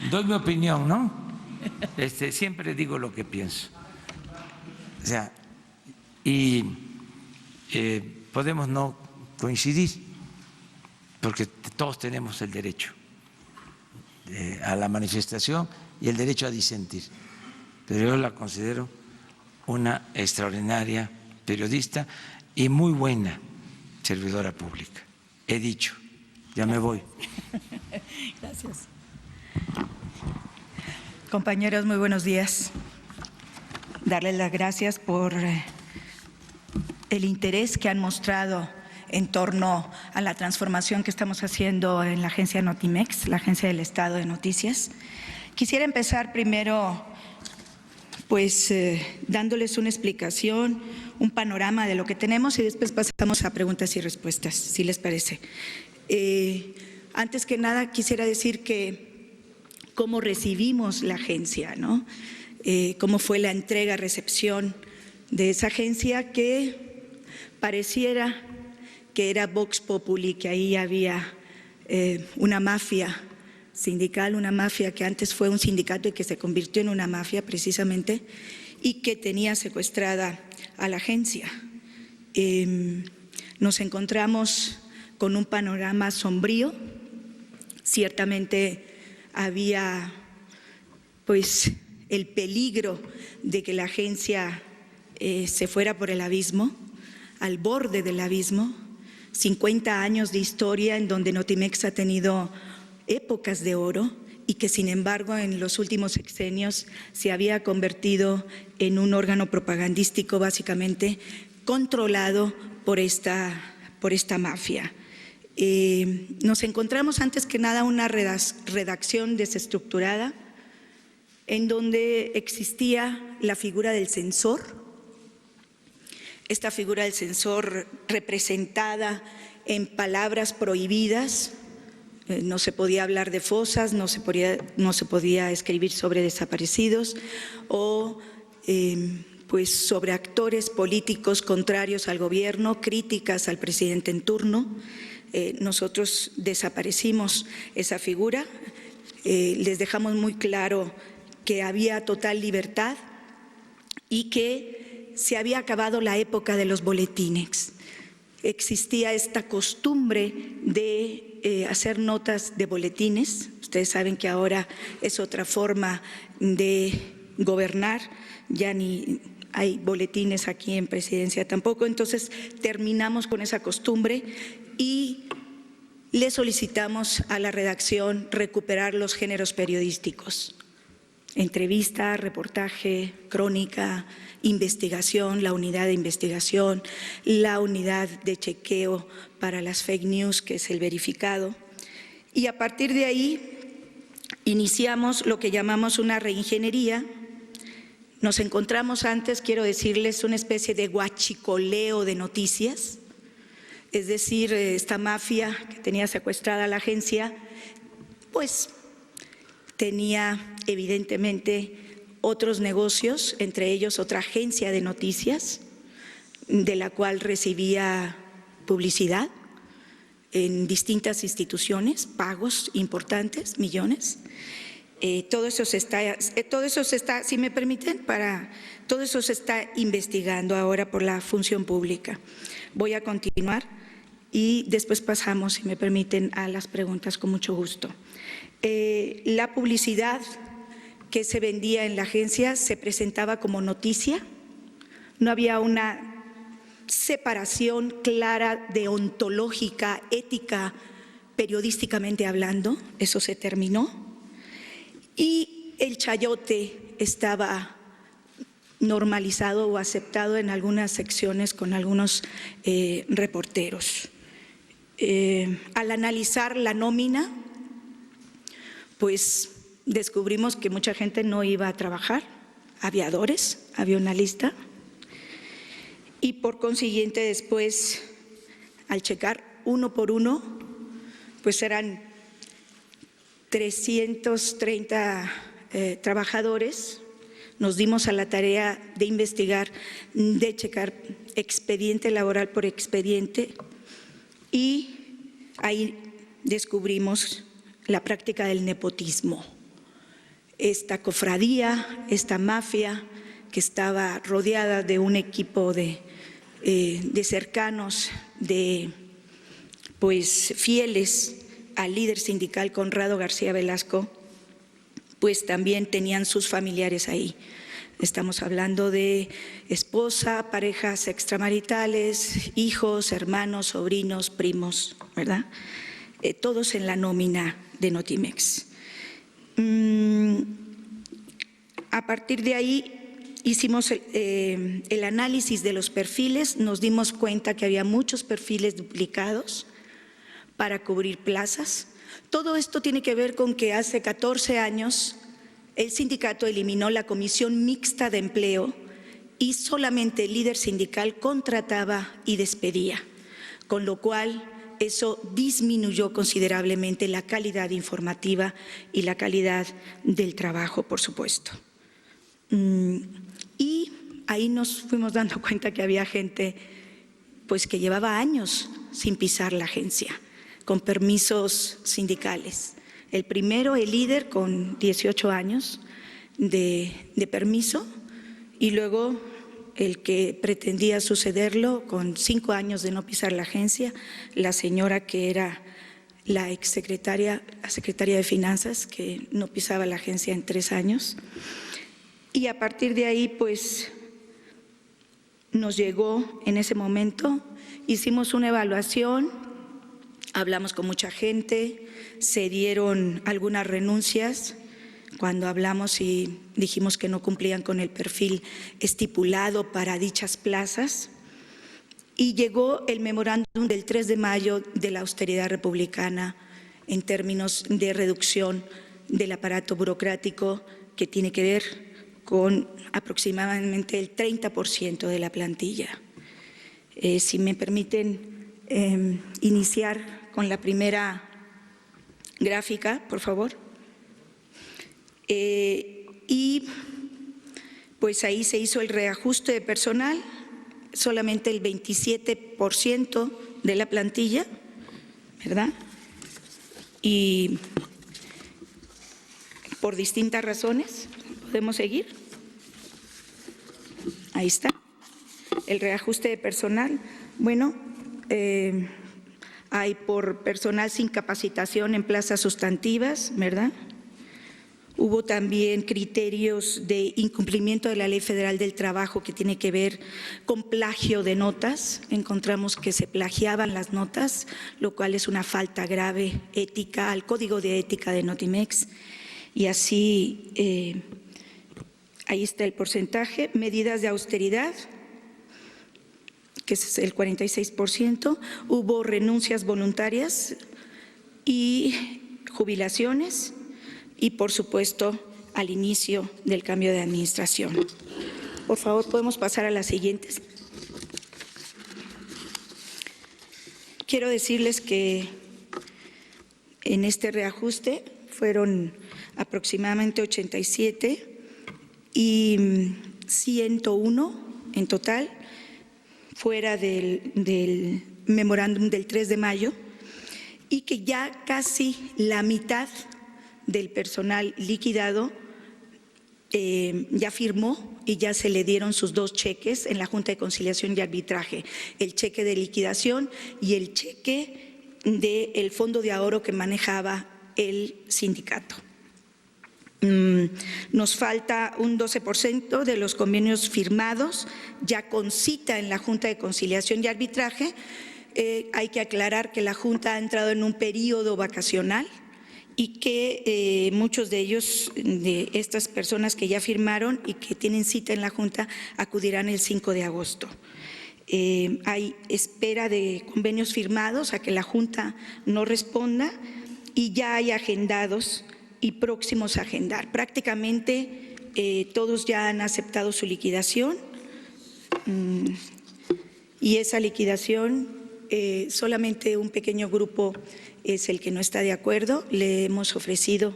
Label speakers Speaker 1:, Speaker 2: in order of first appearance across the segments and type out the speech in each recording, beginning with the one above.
Speaker 1: Doy mi opinión, ¿no? Siempre digo lo que pienso. O sea, y podemos no coincidir, porque todos tenemos el derecho a la manifestación y el derecho a disentir, pero yo la considero una extraordinaria periodista y muy buena servidora pública. He dicho, ya me voy.
Speaker 2: Gracias. Compañeros, muy buenos días. Darles las gracias por el interés que han mostrado en torno a la transformación que estamos haciendo en la agencia Notimex, la agencia del Estado de Noticias. Quisiera empezar primero, pues, dándoles una explicación, un panorama de lo que tenemos y después pasamos a preguntas y respuestas, si les parece. Antes que nada, quisiera decir que cómo recibimos la agencia, ¿no? Cómo fue la entrega-recepción de esa agencia que pareciera que era Vox Populi, que ahí había una mafia sindical, una mafia que antes fue un sindicato y que se convirtió en una mafia precisamente, y que tenía secuestrada a la agencia. Nos encontramos con un panorama sombrío. Ciertamente había pues el peligro de que la agencia se fuera por el abismo, al borde del abismo. 50 años de historia en donde Notimex ha tenido épocas de oro y que sin embargo en los últimos sexenios se había convertido en un órgano propagandístico básicamente controlado por esta mafia. Nos encontramos antes que nada una redacción desestructurada en donde existía la figura del censor. Esta figura del censor representada en palabras prohibidas, no se podía hablar de fosas, no se podía escribir sobre desaparecidos o pues sobre actores políticos contrarios al gobierno, críticas al presidente en turno. Nosotros desaparecimos esa figura, les dejamos muy claro que había total libertad y que se había acabado la época de los boletines. Existía esta costumbre de hacer notas de boletines. Ustedes saben que ahora es otra forma de gobernar, ya ni hay boletines aquí en Presidencia tampoco. Entonces terminamos con esa costumbre y le solicitamos a la redacción recuperar los géneros periodísticos: entrevista, reportaje, crónica, investigación, la unidad de investigación, la unidad de chequeo para las fake news, que es el verificado. Y a partir de ahí iniciamos lo que llamamos una reingeniería. Nos encontramos antes, quiero decirles, una especie de guachicoleo de noticias, es decir, esta mafia que tenía secuestrada a la agencia, pues tenía evidentemente otros negocios, entre ellos otra agencia de noticias, de la cual recibía publicidad en distintas instituciones, pagos importantes, millones. Todo eso se está, si me permiten, todo eso se está investigando ahora por la función pública. Voy a continuar y después pasamos, si me permiten, a las preguntas con mucho gusto. La publicidad que se vendía en la agencia se presentaba como noticia, no había una separación clara deontológica, ética, periodísticamente hablando, eso se terminó, y el chayote estaba normalizado o aceptado en algunas secciones con algunos reporteros. Al analizar la nómina, pues descubrimos que mucha gente no iba a trabajar, aviadores, había una lista, y por consiguiente después, al checar uno por uno, pues eran 330 trabajadores. Nos dimos a la tarea de investigar, de checar expediente laboral por expediente, y ahí descubrimos la práctica del nepotismo. Esta cofradía, esta mafia que estaba rodeada de un equipo de cercanos, pues fieles al líder sindical Conrado García Velasco, pues también tenían sus familiares ahí. Estamos hablando de esposa, parejas extramaritales, hijos, hermanos, sobrinos, primos, ¿verdad? Todos en la nómina de Notimex. A partir de ahí hicimos el análisis de los perfiles, nos dimos cuenta que había muchos perfiles duplicados para cubrir plazas. Todo esto tiene que ver con que hace 14 años el sindicato eliminó la comisión mixta de empleo y solamente el líder sindical contrataba y despedía, con lo cual eso disminuyó considerablemente la calidad informativa y la calidad del trabajo, por supuesto. Y ahí nos fuimos dando cuenta que había gente pues que llevaba años sin pisar la agencia, con permisos sindicales. El primero, el líder, con 18 años de permiso, y luego el que pretendía sucederlo con 5 años de no pisar la agencia, la señora que era la exsecretaria, la secretaria de Finanzas, que no pisaba la agencia en 3 años. Y a partir de ahí, pues, nos llegó en ese momento, hicimos una evaluación, hablamos con mucha gente, se dieron algunas renuncias cuando hablamos y dijimos que no cumplían con el perfil estipulado para dichas plazas, y llegó el memorándum del 3 de mayo de la austeridad republicana en términos de reducción del aparato burocrático, que tiene que ver con aproximadamente el 30% de la plantilla. Si me permiten iniciar con la primera gráfica, por favor. Y pues ahí se hizo el reajuste de personal, solamente el 27% de la plantilla, ¿verdad? Y por distintas razones, ¿podemos seguir? Ahí está, el reajuste de personal. Bueno, hay por personal sin capacitación en plazas sustantivas, ¿verdad? Hubo también criterios de incumplimiento de la Ley Federal del Trabajo que tiene que ver con plagio de notas. Encontramos que se plagiaban las notas, lo cual es una falta grave ética al Código de Ética de Notimex. Y así, ahí está el porcentaje. Medidas de austeridad, que es el 46%. Hubo renuncias voluntarias y jubilaciones. Y, por supuesto, al inicio del cambio de administración. Por favor, ¿podemos pasar a las siguientes? Quiero decirles que en este reajuste fueron aproximadamente 87 y 101 en total, fuera del memorándum del 3 de mayo, y que ya casi la mitad del personal liquidado ya firmó y ya se le dieron sus 2 cheques en la Junta de Conciliación y Arbitraje, el cheque de liquidación y el cheque del fondo de ahorro que manejaba el sindicato. Nos falta un 12% de los convenios firmados, ya con cita en la Junta de Conciliación y Arbitraje. Hay que aclarar que la Junta ha entrado en un periodo vacacional y que muchos de ellos, de estas personas que ya firmaron y que tienen cita en la Junta, acudirán el 5 de agosto. Hay espera de convenios firmados a que la Junta no responda, y ya hay agendados y próximos a agendar. Prácticamente todos ya han aceptado su liquidación, y esa liquidación solamente un pequeño grupo es el que no está de acuerdo. Le hemos ofrecido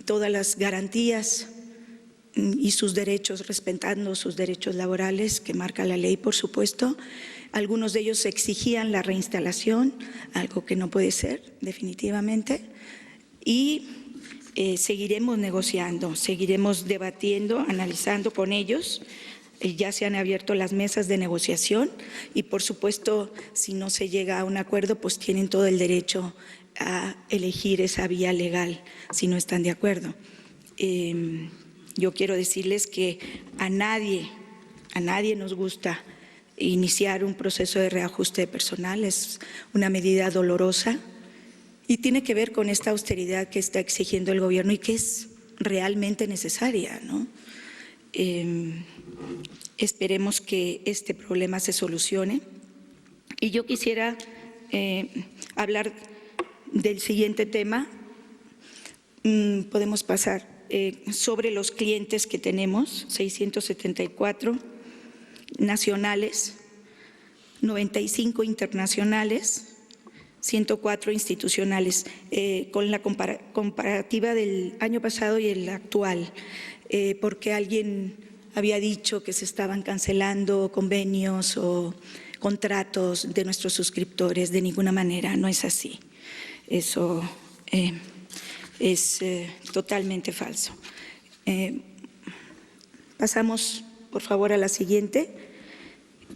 Speaker 2: todas las garantías y sus derechos, respetando sus derechos laborales que marca la ley, por supuesto. Algunos de ellos exigían la reinstalación, algo que no puede ser definitivamente, y seguiremos negociando, seguiremos debatiendo, analizando con ellos. Ya se han abierto las mesas de negociación y, por supuesto, si no se llega a un acuerdo, pues tienen todo el derecho a elegir esa vía legal si no están de acuerdo. Yo quiero decirles que a nadie nos gusta iniciar un proceso de reajuste de personal, es una medida dolorosa y tiene que ver con esta austeridad que está exigiendo el gobierno y que es realmente necesaria, ¿no? Esperemos que este problema se solucione. Y yo quisiera hablar del siguiente tema. Podemos pasar sobre los clientes que tenemos, 674 nacionales, 95 internacionales, 104 institucionales, con la comparativa del año pasado y el actual, porque alguien había dicho que se estaban cancelando convenios o contratos de nuestros suscriptores. De ninguna manera, no es así. Eso es totalmente falso. Pasamos, por favor, a la siguiente.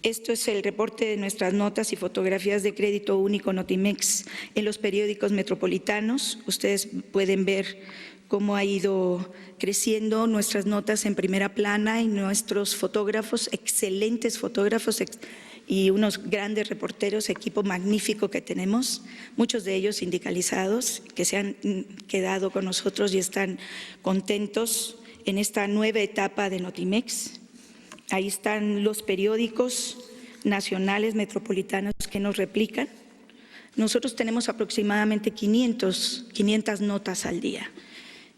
Speaker 2: Esto es el reporte de nuestras notas y fotografías de crédito único Notimex en los periódicos metropolitanos. Ustedes pueden ver cómo ha ido creciendo nuestras notas en primera plana y nuestros fotógrafos, excelentes fotógrafos y unos grandes reporteros, equipo magnífico que tenemos, muchos de ellos sindicalizados, que se han quedado con nosotros y están contentos en esta nueva etapa de Notimex. Ahí están los periódicos nacionales, metropolitanos que nos replican. Nosotros tenemos aproximadamente 500 notas al día.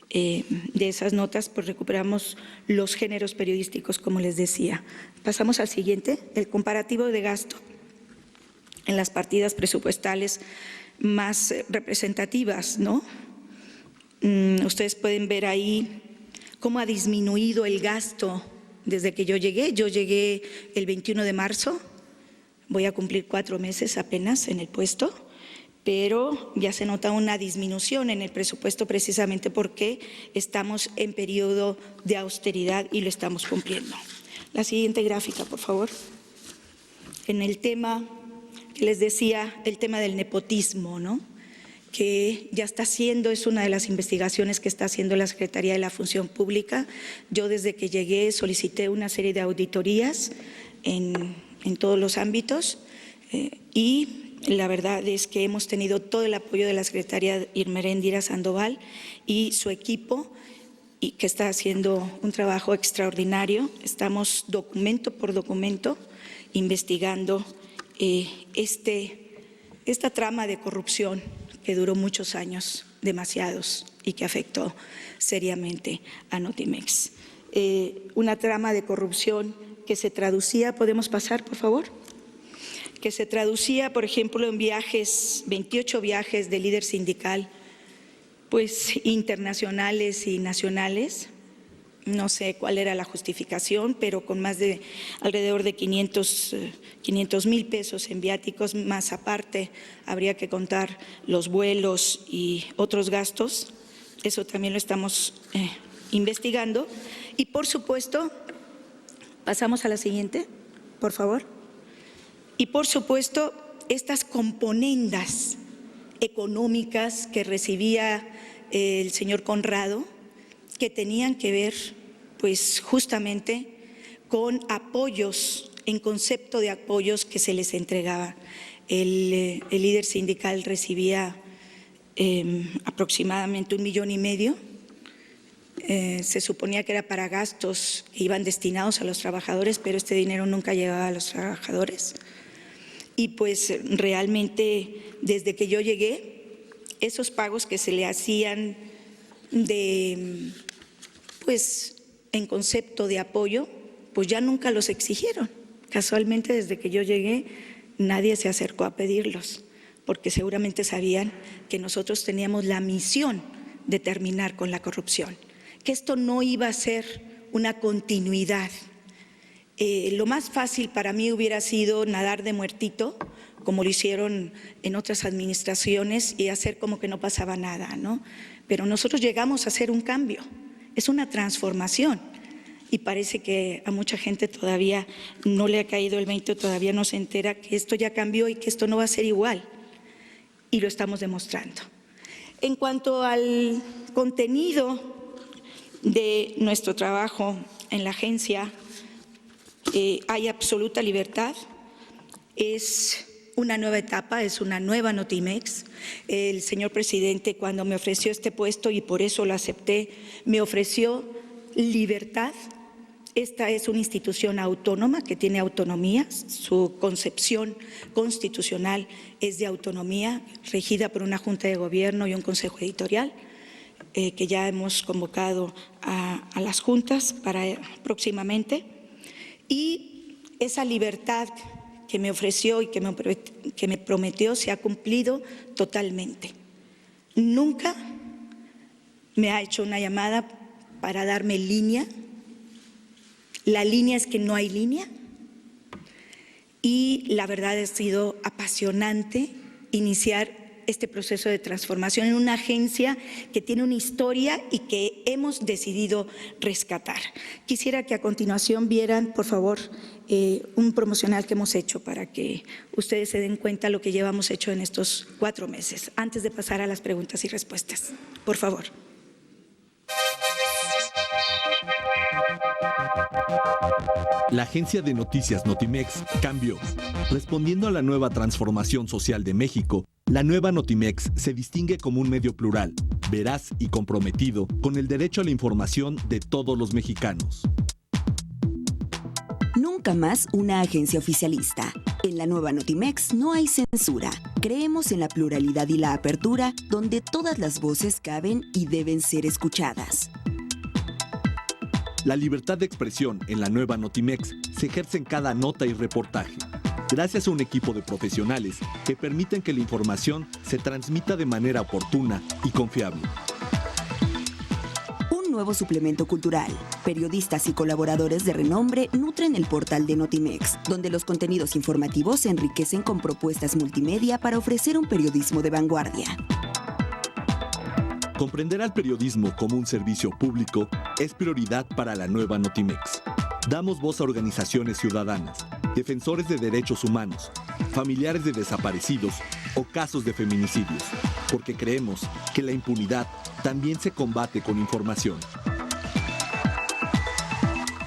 Speaker 2: De esas notas, pues recuperamos los géneros periodísticos, como les decía. Pasamos al siguiente, el comparativo de gasto en las partidas presupuestales más representativas, ¿no? Ustedes pueden ver ahí cómo ha disminuido el gasto desde que yo llegué. Yo llegué el 21 de marzo, voy a cumplir 4 meses apenas en el puesto, pero ya se nota una disminución en el presupuesto precisamente porque estamos en periodo de austeridad y lo estamos cumpliendo. La siguiente gráfica, por favor. En el tema que les decía, el tema del nepotismo, ¿no?, que ya está haciendo, es una de las investigaciones que está haciendo la Secretaría de la Función Pública. Yo desde que llegué solicité una serie de auditorías en todos los ámbitos y la verdad es que hemos tenido todo el apoyo de la secretaria Irmeréndira Sandoval y su equipo, y que está haciendo un trabajo extraordinario. Estamos documento por documento investigando esta trama de corrupción que duró muchos años, demasiados, y que afectó seriamente a Notimex. Una trama de corrupción que se traducía, ¿podemos pasar, por favor?, que se traducía, por ejemplo, en viajes, 28 viajes de líder sindical, pues internacionales y nacionales. No sé cuál era la justificación, pero con más de alrededor de 500,000 pesos en viáticos, más aparte habría que contar los vuelos y otros gastos. Eso también lo estamos investigando. Y por supuesto, pasamos a la siguiente, por favor. Y por supuesto, estas componendas económicas que recibía el señor Conrado, que tenían que ver pues justamente con apoyos, en concepto de apoyos que se les entregaba. El líder sindical recibía aproximadamente 1,5 millones. Se suponía que era para gastos que iban destinados a los trabajadores, pero este dinero nunca llegaba a los trabajadores. Y pues realmente desde que yo llegué, esos pagos que se le hacían pues en concepto de apoyo, pues ya nunca los exigieron. Casualmente desde que yo llegué nadie se acercó a pedirlos, porque seguramente sabían que nosotros teníamos la misión de terminar con la corrupción, que esto no iba a ser una continuidad Lo más fácil para mí hubiera sido nadar de muertito, como lo hicieron en otras administraciones, y hacer como que no pasaba nada, ¿no? Pero nosotros llegamos a hacer un cambio, es una transformación. Y parece que a mucha gente todavía no le ha caído el 20, todavía no se entera que esto ya cambió y que esto no va a ser igual. Y lo estamos demostrando. En cuanto al contenido de nuestro trabajo en la agencia, hay absoluta libertad. Es una nueva etapa, es una nueva Notimex. El señor presidente, cuando me ofreció este puesto, y por eso lo acepté, me ofreció libertad. Esta es una institución autónoma que tiene autonomía, su concepción constitucional es de autonomía, regida por una Junta de Gobierno y un Consejo Editorial, que ya hemos convocado a las juntas para próximamente. Y esa libertad que me ofreció y que me prometió se ha cumplido totalmente. Nunca me ha hecho una llamada para darme línea. La línea es que no hay línea, y la verdad ha sido apasionante iniciar este proceso de transformación en una agencia que tiene una historia y que hemos decidido rescatar. Quisiera que a continuación vieran, por favor, un promocional que hemos hecho para que ustedes se den cuenta de lo que llevamos hecho en estos 4 meses, antes de pasar a las preguntas y respuestas. Por favor.
Speaker 3: La agencia de noticias Notimex cambió. Respondiendo a la nueva transformación social de México, la nueva Notimex se distingue como un medio plural, veraz y comprometido con el derecho a la información de todos los mexicanos.
Speaker 4: Nunca más una agencia oficialista. En la nueva Notimex no hay censura. Creemos en la pluralidad y la apertura, donde todas las voces caben y deben ser escuchadas.
Speaker 3: La libertad de expresión en la nueva Notimex se ejerce en cada nota y reportaje, gracias a un equipo de profesionales que permiten que la información se transmita de manera oportuna y confiable.
Speaker 4: Un nuevo suplemento cultural. Periodistas y colaboradores de renombre nutren el portal de Notimex, donde los contenidos informativos se enriquecen con propuestas multimedia para ofrecer un periodismo de vanguardia.
Speaker 3: Comprender al periodismo como un servicio público es prioridad para la nueva Notimex. Damos voz a organizaciones ciudadanas, defensores de derechos humanos, familiares de desaparecidos o casos de feminicidios, porque creemos que la impunidad también se combate con información.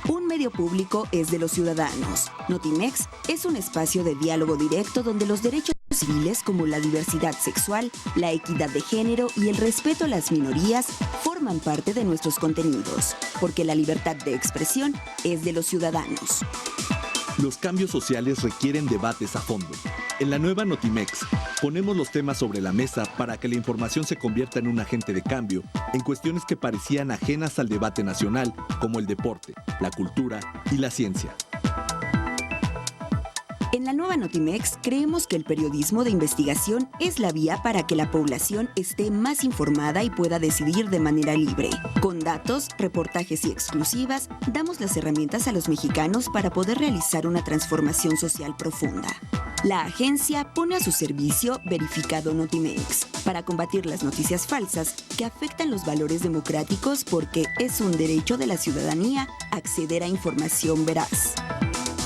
Speaker 4: Un medio público es de los ciudadanos. Notimex es un espacio de diálogo directo donde los derechos civiles como la diversidad sexual, la equidad de género y el respeto a las minorías forman parte de nuestros contenidos, porque la libertad de expresión es de los ciudadanos.
Speaker 3: Los cambios sociales requieren debates a fondo. En la nueva Notimex, ponemos los temas sobre la mesa para que la información se convierta en un agente de cambio en cuestiones que parecían ajenas al debate nacional, como el deporte, la cultura y la ciencia.
Speaker 4: En la nueva Notimex creemos que el periodismo de investigación es la vía para que la población esté más informada y pueda decidir de manera libre. Con datos, reportajes y exclusivas, damos las herramientas a los mexicanos para poder realizar una transformación social profunda. La agencia pone a su servicio Verificado Notimex para combatir las noticias falsas que afectan los valores democráticos, porque es un derecho de la ciudadanía acceder a información veraz.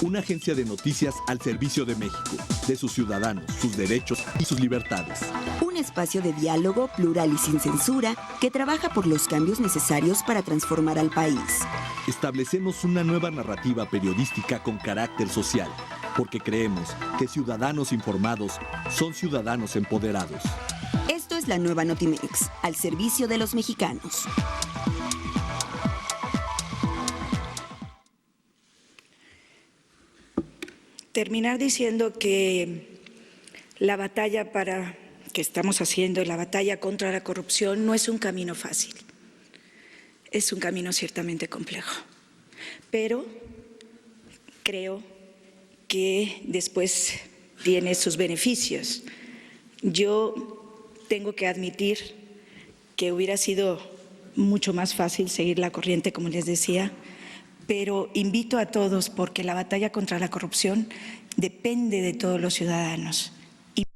Speaker 3: Una agencia de noticias al servicio de México, de sus ciudadanos, sus derechos y sus libertades.
Speaker 4: Un espacio de diálogo plural y sin censura que trabaja por los cambios necesarios para transformar al país.
Speaker 3: Establecemos una nueva narrativa periodística con carácter social, porque creemos que ciudadanos informados son ciudadanos empoderados.
Speaker 4: Esto es la nueva Notimex, al servicio de los mexicanos.
Speaker 2: Terminar diciendo que la batalla que estamos haciendo, la batalla contra la corrupción, no es un camino fácil. Es un camino ciertamente complejo. Pero creo que después tiene sus beneficios. Yo tengo que admitir que hubiera sido mucho más fácil seguir la corriente, como les decía, pero invito a todos, porque la batalla contra la corrupción depende de todos los ciudadanos.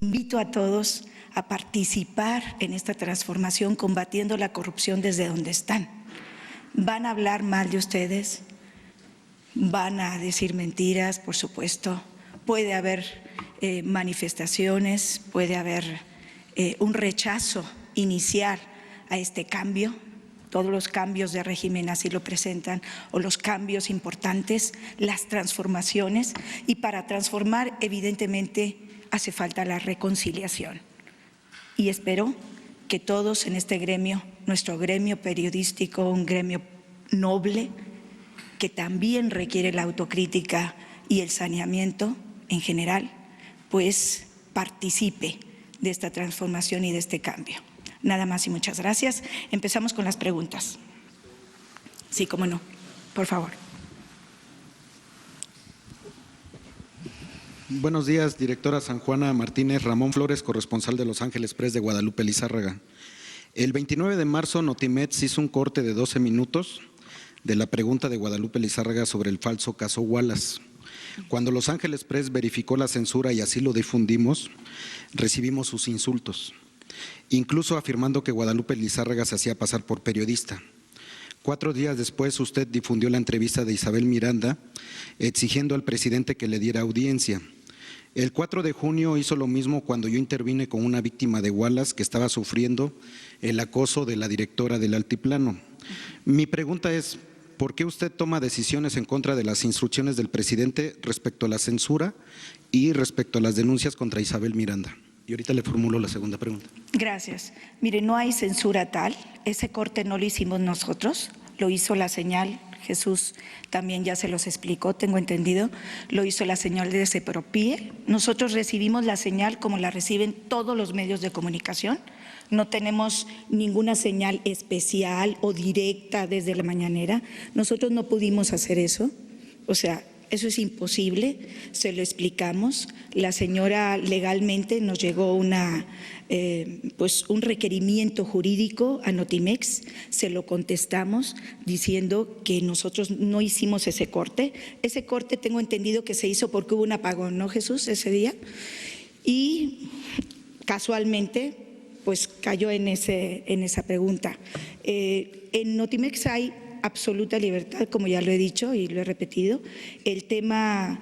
Speaker 2: Invito a todos a participar en esta transformación combatiendo la corrupción desde donde están. Van a hablar mal de ustedes, van a decir mentiras, por supuesto, puede haber manifestaciones, puede haber un rechazo inicial a este cambio. Todos los cambios de régimen así lo presentan, o los cambios importantes, las transformaciones, y para transformar evidentemente hace falta la reconciliación. Y espero que todos en este gremio, nuestro gremio periodístico, un gremio noble, que también requiere la autocrítica y el saneamiento en general, pues participe de esta transformación y de este cambio. Nada más y muchas gracias. Empezamos con las preguntas. Sí, cómo no, por favor.
Speaker 5: Buenos días, directora San Juana Martínez. Ramón Flores, corresponsal de Los Ángeles Press de Guadalupe Lizárraga. El 29 de marzo, Notimex hizo un corte de 12 minutos de la pregunta de Guadalupe Lizárraga sobre el falso caso Wallace. Cuando Los Ángeles Press verificó la censura y así lo difundimos, recibimos sus insultos, incluso afirmando que Guadalupe Lizárraga se hacía pasar por periodista. 4 días después, usted difundió la entrevista de Isabel Miranda, exigiendo al presidente que le diera audiencia. El 4 de junio hizo lo mismo cuando yo intervine con una víctima de Wallace que estaba sufriendo el acoso de la directora del Altiplano. Mi pregunta es, ¿por qué usted toma decisiones en contra de las instrucciones del presidente respecto a la censura y respecto a las denuncias contra Isabel Miranda? Y ahorita le formulo la segunda pregunta.
Speaker 2: Gracias. Mire, no hay censura tal. Ese corte no lo hicimos nosotros, lo hizo la señal. Jesús también ya se los explicó, tengo entendido, lo hizo la señal de Sepropie. Nosotros recibimos la señal como la reciben todos los medios de comunicación. No tenemos ninguna señal especial o directa desde la mañanera. Nosotros no pudimos hacer eso, o sea, eso es imposible, se lo explicamos. La señora legalmente nos llegó pues un requerimiento jurídico a Notimex, se lo contestamos diciendo que nosotros no hicimos ese corte. Ese corte tengo entendido que se hizo porque hubo un apagón, ¿no, Jesús, ese día? Y casualmente pues cayó en esa pregunta. En Notimex hay absoluta libertad, como ya lo he dicho y lo he repetido. El tema,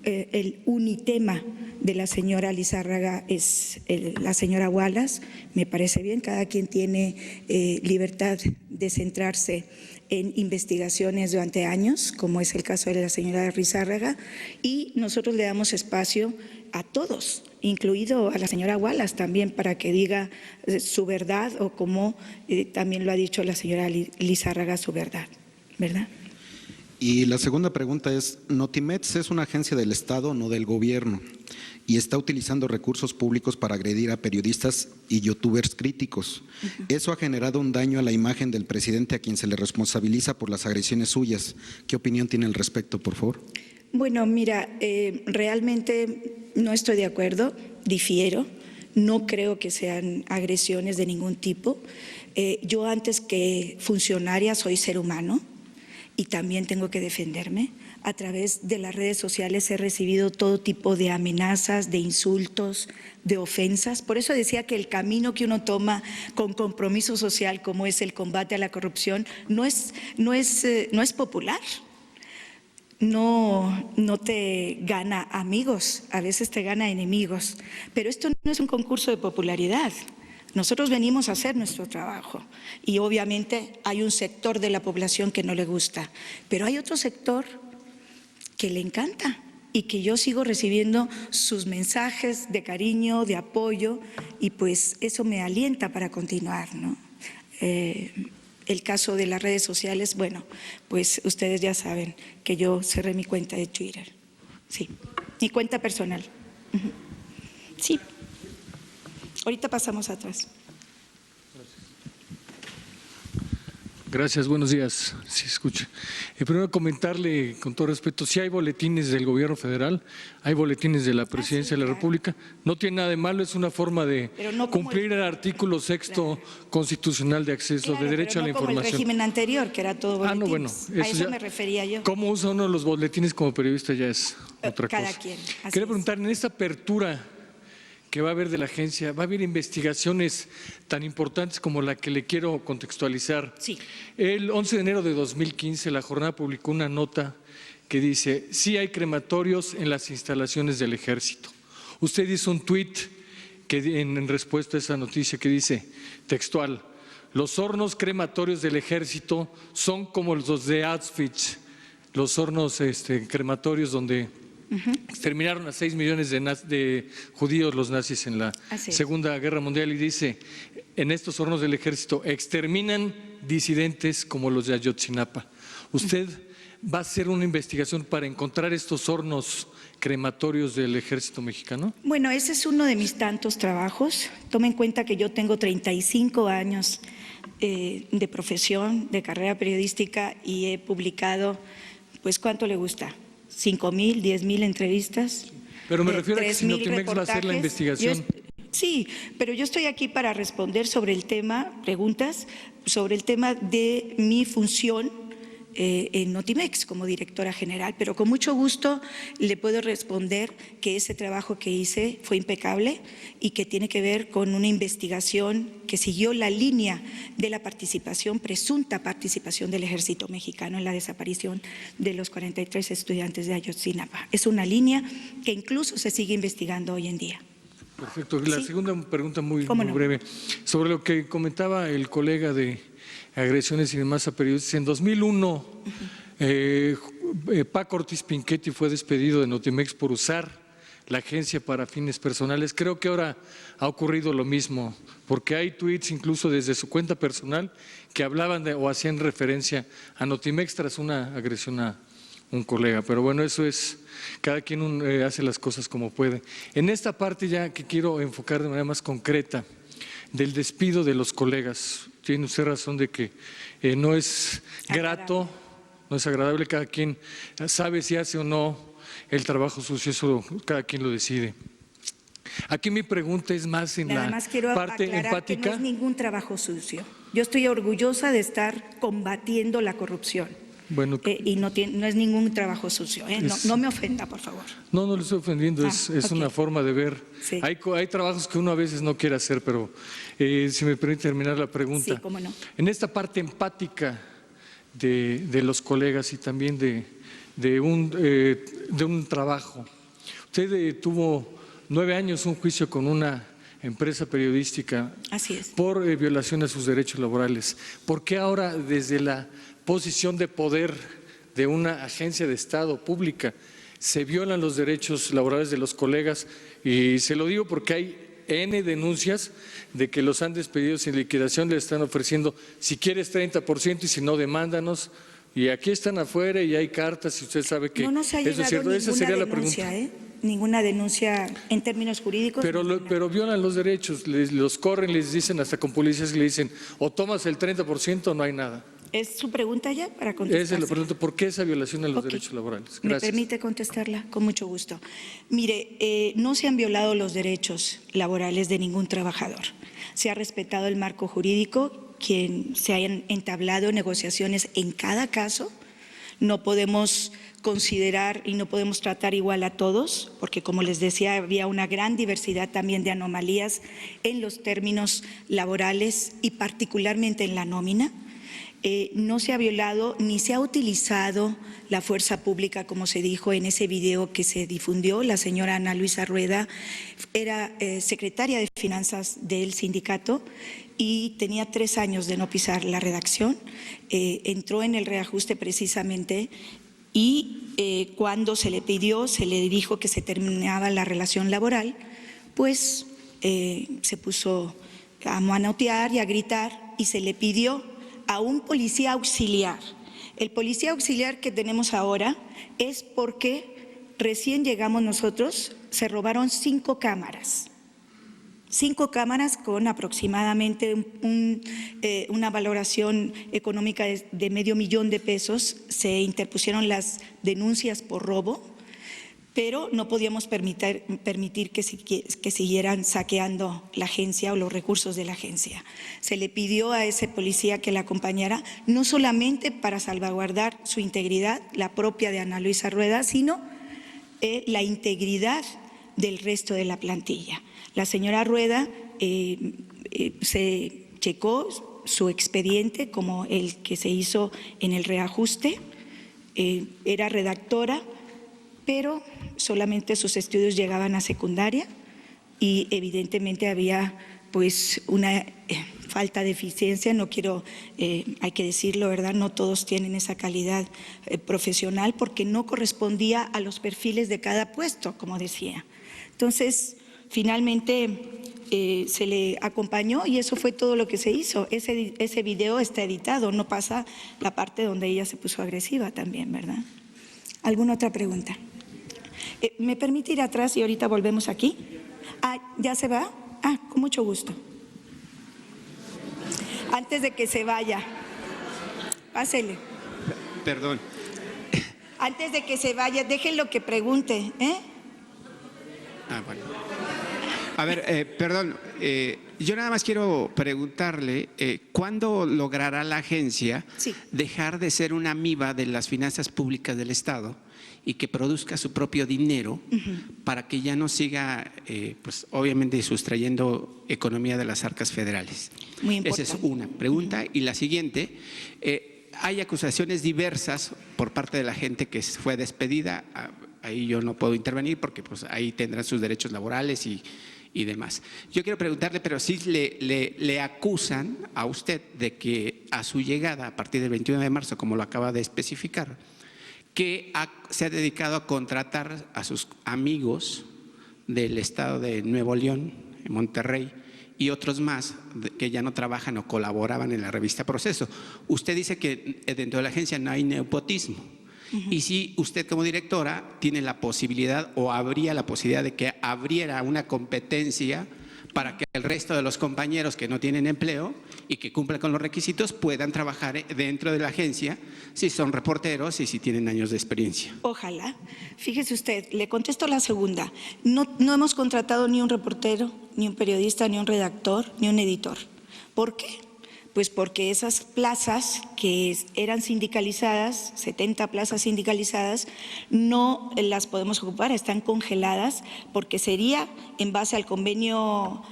Speaker 2: el unitema de la señora Lizárraga es la señora Wallace. Me parece bien, cada quien tiene libertad de centrarse en investigaciones durante años, como es el caso de la señora Lizárraga, y nosotros le damos espacio a todos, incluido a la señora Wallace también, para que diga su verdad, o como también lo ha dicho la señora Lizárraga, su verdad, ¿verdad?
Speaker 5: Y la segunda pregunta es, Notimex es una agencia del Estado, no del gobierno, y está utilizando recursos públicos para agredir a periodistas y youtubers críticos. Eso ha generado un daño a la imagen del presidente, a quien se le responsabiliza por las agresiones suyas. ¿Qué opinión tiene al respecto, por favor?
Speaker 2: Bueno, mira, realmente no estoy de acuerdo, difiero, no creo que sean agresiones de ningún tipo. Yo, antes que funcionaria, soy ser humano y también tengo que defenderme. A través de las redes sociales he recibido todo tipo de amenazas, de insultos, de ofensas. Por eso decía que el camino que uno toma con compromiso social, como es el combate a la corrupción, no es popular. No te gana amigos, a veces te gana enemigos, pero esto no es un concurso de popularidad. Nosotros venimos a hacer nuestro trabajo y obviamente hay un sector de la población que no le gusta, pero hay otro sector que le encanta y que yo sigo recibiendo sus mensajes de cariño, de apoyo, y pues eso me alienta para continuar, ¿no? El caso de las redes sociales, bueno, pues ustedes ya saben que yo cerré mi cuenta de Twitter, sí, mi cuenta personal. Sí, ahorita pasamos atrás.
Speaker 6: Gracias, buenos días. Sí, escucha. Primero comentarle, con todo respeto, si hay boletines del gobierno federal, hay boletines de la Presidencia de la República. No tiene nada de malo, es una forma de cumplir el artículo 6º constitucional de acceso, de derecho a la información.
Speaker 2: Como el régimen anterior, que era todo boletines.
Speaker 6: No, bueno.
Speaker 2: A eso me refería yo.
Speaker 6: ¿Cómo usa uno los boletines como periodista? Ya es otra cosa.
Speaker 2: Cada quien.
Speaker 6: Quería preguntar, en esta apertura que va a haber de la agencia, ¿va a haber investigaciones tan importantes como la que le quiero contextualizar?
Speaker 2: Sí.
Speaker 6: El 11 de enero de 2015, La Jornada publicó una nota que dice: sí hay crematorios en las instalaciones del Ejército. Usted hizo un tuit en respuesta a esa noticia que dice, textual: los hornos crematorios del Ejército son como los de Auschwitz, los hornos crematorios donde exterminaron a 6 millones de judíos los nazis en la Segunda Guerra Mundial, y dice, en estos hornos del Ejército exterminan disidentes como los de Ayotzinapa. ¿Usted va a hacer una investigación para encontrar estos hornos crematorios del Ejército mexicano?
Speaker 2: Bueno, ese es uno de mis tantos trabajos. Tome en cuenta que yo tengo 35 años de profesión, de carrera periodística, y he publicado, pues, ¿cuánto le gusta? 5,000, 10,000 entrevistas.
Speaker 6: Pero me refiero a que si Notimex va a hacer la investigación.
Speaker 2: Sí, pero yo estoy aquí para responder sobre el tema, preguntas sobre el tema de mi función en Notimex como directora general, pero con mucho gusto le puedo responder que ese trabajo que hice fue impecable y que tiene que ver con una investigación que siguió la línea de la participación, presunta participación del Ejército Mexicano en la desaparición de los 43 estudiantes de Ayotzinapa. Es una línea que incluso se sigue investigando hoy en día.
Speaker 6: Perfecto. La segunda pregunta muy
Speaker 2: no?
Speaker 6: breve, sobre lo que comentaba el colega de agresiones y demás a periodistas. En 2001, Paco Ortiz Pinchetti fue despedido de Notimex por usar la agencia para fines personales. Creo que ahora ha ocurrido lo mismo, porque hay tweets incluso desde su cuenta personal que hablaban o hacían referencia a Notimex tras una agresión a un colega. Pero bueno, eso es, cada quien hace las cosas como puede. En esta parte ya que quiero enfocar de manera más concreta, del despido de los colegas. Tiene usted razón de que no es grato, no es agradable, cada quien sabe si hace o no el trabajo sucio, eso cada quien lo decide. Aquí mi pregunta es más en la parte empática.
Speaker 2: Que no es ningún trabajo sucio. Yo estoy orgullosa de estar combatiendo la corrupción.
Speaker 6: Bueno,
Speaker 2: y no es ningún trabajo sucio. No me ofenda, por favor.
Speaker 6: No le estoy ofendiendo, es una forma de ver.
Speaker 2: Sí.
Speaker 6: Hay trabajos que uno a veces no quiere hacer, pero si me permite terminar la pregunta.
Speaker 2: Sí, cómo no.
Speaker 6: En esta parte empática de los colegas y también de un trabajo, usted tuvo 9 años un juicio con una empresa periodística.
Speaker 2: Así es.
Speaker 6: Por violación a sus derechos laborales. ¿Por qué ahora desde la posición de poder de una agencia de Estado pública se violan los derechos laborales de los colegas? Y se lo digo porque hay N denuncias de que los han despedido sin liquidación, les están ofreciendo, si quieres 30% y si no, demándanos. Y aquí están afuera y hay cartas y usted sabe que
Speaker 2: no nos ha
Speaker 6: eso es cierto. Esa sería la pregunta.
Speaker 2: Ninguna denuncia en términos jurídicos.
Speaker 6: Pero violan los derechos, los corren, les dicen, hasta con policías le dicen, o tomas el 30% o no hay nada.
Speaker 2: ¿Es su pregunta ya para contestar?
Speaker 6: Esa es la pregunta, ¿por qué esa violación a los derechos laborales? Gracias.
Speaker 2: ¿Me permite contestarla? Con mucho gusto. Mire, no se han violado los derechos laborales de ningún trabajador. Se ha respetado el marco jurídico, quien se hayan entablado negociaciones en cada caso. No podemos considerar y no podemos tratar igual a todos, porque como les decía, había una gran diversidad también de anomalías en los términos laborales y particularmente en la nómina. No se ha violado ni se ha utilizado la fuerza pública, como se dijo en ese video que se difundió. La señora Ana Luisa Rueda era secretaria de Finanzas del sindicato y tenía 3 años de no pisar la redacción. Entró en el reajuste precisamente y cuando se le pidió, se le dijo que se terminaba la relación laboral, pues se puso a manotear y a gritar y se le pidió a un policía auxiliar. El policía auxiliar que tenemos ahora es porque recién llegamos nosotros, se robaron 5 cámaras. 5 cámaras con aproximadamente una valoración económica de $500,000 de pesos. Se interpusieron las denuncias por robo, pero no podíamos permitir que siguieran saqueando la agencia o los recursos de la agencia. Se le pidió a ese policía que la acompañara, no solamente para salvaguardar su integridad, la propia de Ana Luisa Rueda, sino la integridad del resto de la plantilla. La señora Rueda se checó su expediente como el que se hizo en el reajuste, era redactora, pero solamente sus estudios llegaban a secundaria y evidentemente había pues una falta de eficiencia, no quiero, hay que decirlo, ¿verdad? No todos tienen esa calidad profesional porque no correspondía a los perfiles de cada puesto, como decía. Entonces, finalmente se le acompañó y eso fue todo lo que se hizo. Ese video está editado, no pasa la parte donde ella se puso agresiva también, ¿verdad? ¿Alguna otra pregunta? ¿Me permite ir atrás y ahorita volvemos aquí? ¿Ya se va? Con mucho gusto. Antes de que se vaya, pásele.
Speaker 7: Perdón.
Speaker 2: Antes de que se vaya, déjenlo que pregunte, ¿eh?
Speaker 7: Bueno. A ver, perdón, yo nada más quiero preguntarle, ¿cuándo logrará la agencia dejar de ser una amiba de las finanzas públicas del Estado y que produzca su propio dinero para que ya no siga, pues obviamente, sustrayendo economía de las arcas federales?
Speaker 2: Muy importante.
Speaker 7: Esa es una pregunta. Y la siguiente, hay acusaciones diversas por parte de la gente que fue despedida. Ahí yo no puedo intervenir porque pues ahí tendrán sus derechos laborales y demás. Yo quiero preguntarle, pero sí le acusan a usted de que a su llegada a partir del 21 de marzo, como lo acaba de especificar, que se ha dedicado a contratar a sus amigos del estado de Nuevo León, en Monterrey, y otros más que ya no trabajan o colaboraban en la revista Proceso. Usted dice que dentro de la agencia no hay nepotismo. Y si usted como directora tiene la posibilidad o habría la posibilidad de que abriera una competencia para que el resto de los compañeros que no tienen empleo y que cumplan con los requisitos puedan trabajar dentro de la agencia si son reporteros y si tienen años de experiencia.
Speaker 2: Ojalá. Fíjese usted, le contesto la segunda. No hemos contratado ni un reportero, ni un periodista, ni un redactor, ni un editor. ¿Por qué? Pues porque esas plazas que eran sindicalizadas, 70 plazas sindicalizadas, no las podemos ocupar, están congeladas, porque sería en base al convenio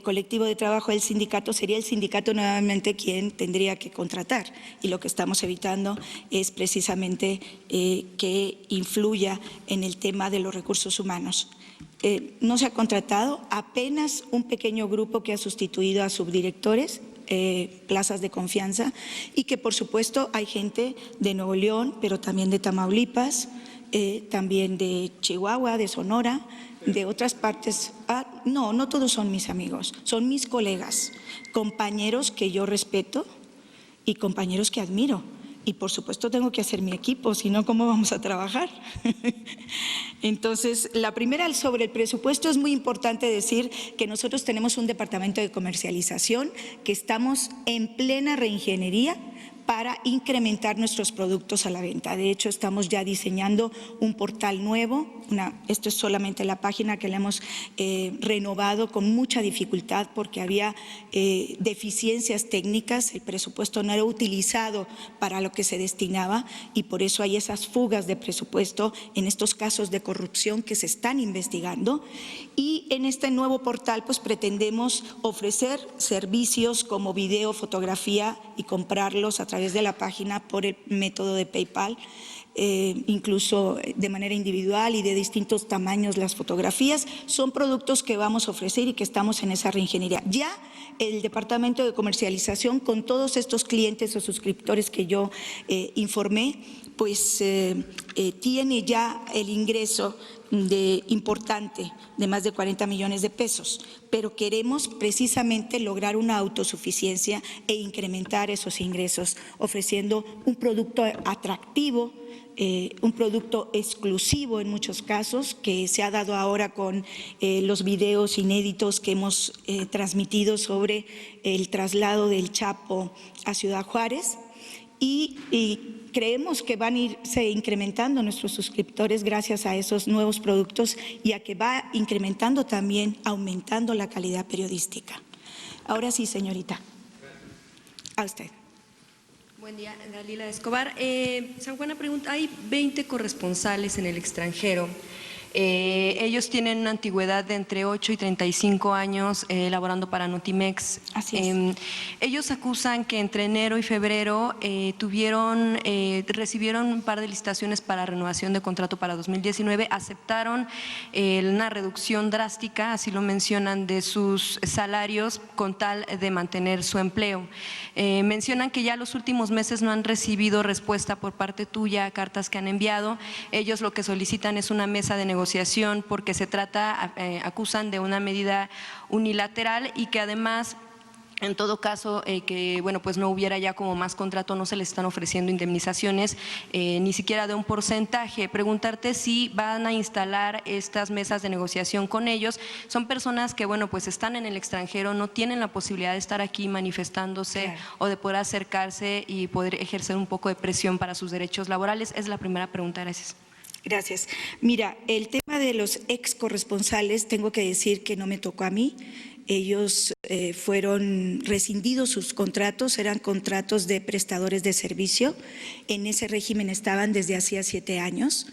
Speaker 2: colectivo de trabajo del sindicato, sería el sindicato nuevamente quien tendría que contratar. Y lo que estamos evitando es precisamente que influya en el tema de los recursos humanos. No se ha contratado, apenas un pequeño grupo que ha sustituido a subdirectores, plazas de confianza, y que por supuesto hay gente de Nuevo León, pero también de Tamaulipas, también de Chihuahua, de Sonora, de otras partes. No todos son mis amigos, son mis colegas, compañeros que yo respeto y compañeros que admiro. Y por supuesto tengo que hacer mi equipo, si no, ¿cómo vamos a trabajar? Entonces, la primera, sobre el presupuesto, es muy importante decir que nosotros tenemos un departamento de comercialización que estamos en plena reingeniería para incrementar nuestros productos a la venta. De hecho, estamos ya diseñando un portal nuevo. Esto es solamente la página que la hemos renovado con mucha dificultad porque había deficiencias técnicas, el presupuesto no era utilizado para lo que se destinaba y por eso hay esas fugas de presupuesto en estos casos de corrupción que se están investigando. Y en este nuevo portal pues pretendemos ofrecer servicios como video, fotografía y comprarlos a través de la página por el método de PayPal, incluso de manera individual y de distintos tamaños las fotografías. Son productos que vamos a ofrecer y que estamos en esa reingeniería. Ya el departamento de comercialización, con todos estos clientes o suscriptores que yo informé, pues tiene ya el ingreso importante de más de 40 millones de pesos, pero queremos precisamente lograr una autosuficiencia e incrementar esos ingresos, ofreciendo un producto atractivo, un producto exclusivo en muchos casos, que se ha dado ahora con los videos inéditos que hemos transmitido sobre el traslado del Chapo a Ciudad Juárez. Y creemos que van a irse incrementando nuestros suscriptores gracias a esos nuevos productos y a que va incrementando también, aumentando la calidad periodística. Ahora sí, señorita. A usted.
Speaker 8: Buen día, Dalila Escobar. San Juana pregunta, hay 20 corresponsales en el extranjero. Ellos tienen una antigüedad de entre 8 y 35 años laborando para Notimex.
Speaker 2: Así es.
Speaker 8: Ellos acusan que entre enero y febrero recibieron un par de licitaciones para renovación de contrato para 2019, aceptaron una reducción drástica, así lo mencionan, de sus salarios con tal de mantener su empleo. Mencionan que ya los últimos meses no han recibido respuesta por parte tuya a cartas que han enviado. Ellos lo que solicitan es una mesa de negociación porque se trata, acusan de una medida unilateral y que además, en todo caso, que bueno, pues no hubiera ya como más contrato, no se les están ofreciendo indemnizaciones, ni siquiera de un porcentaje. Preguntarte si van a instalar estas mesas de negociación con ellos. Son personas que, bueno, pues están en el extranjero, no tienen la posibilidad de estar aquí manifestándose, claro, o de poder acercarse y poder ejercer un poco de presión para sus derechos laborales. Es la primera pregunta. Gracias.
Speaker 2: Gracias. Mira, el tema de los ex corresponsales, tengo que decir que no me tocó a mí. Ellos fueron rescindidos sus contratos, eran contratos de prestadores de servicio. En ese régimen estaban desde hacía 7 años.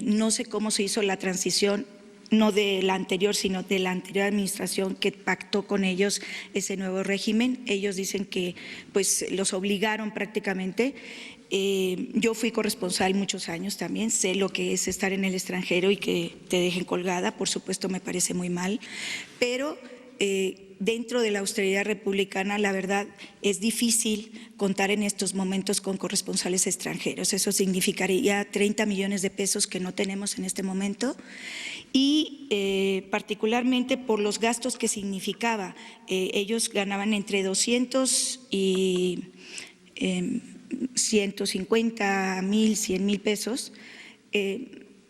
Speaker 2: No sé cómo se hizo la transición, no de la anterior, sino de la anterior administración que pactó con ellos ese nuevo régimen. Ellos dicen que pues los obligaron prácticamente. Yo fui corresponsal muchos años también, sé lo que es estar en el extranjero y que te dejen colgada, por supuesto me parece muy mal, pero dentro de la austeridad republicana la verdad es difícil contar en estos momentos con corresponsales extranjeros, eso significaría 30 millones de pesos que no tenemos en este momento y particularmente por los gastos que significaba, ellos ganaban entre 200 y 150,000, 100,000 pesos.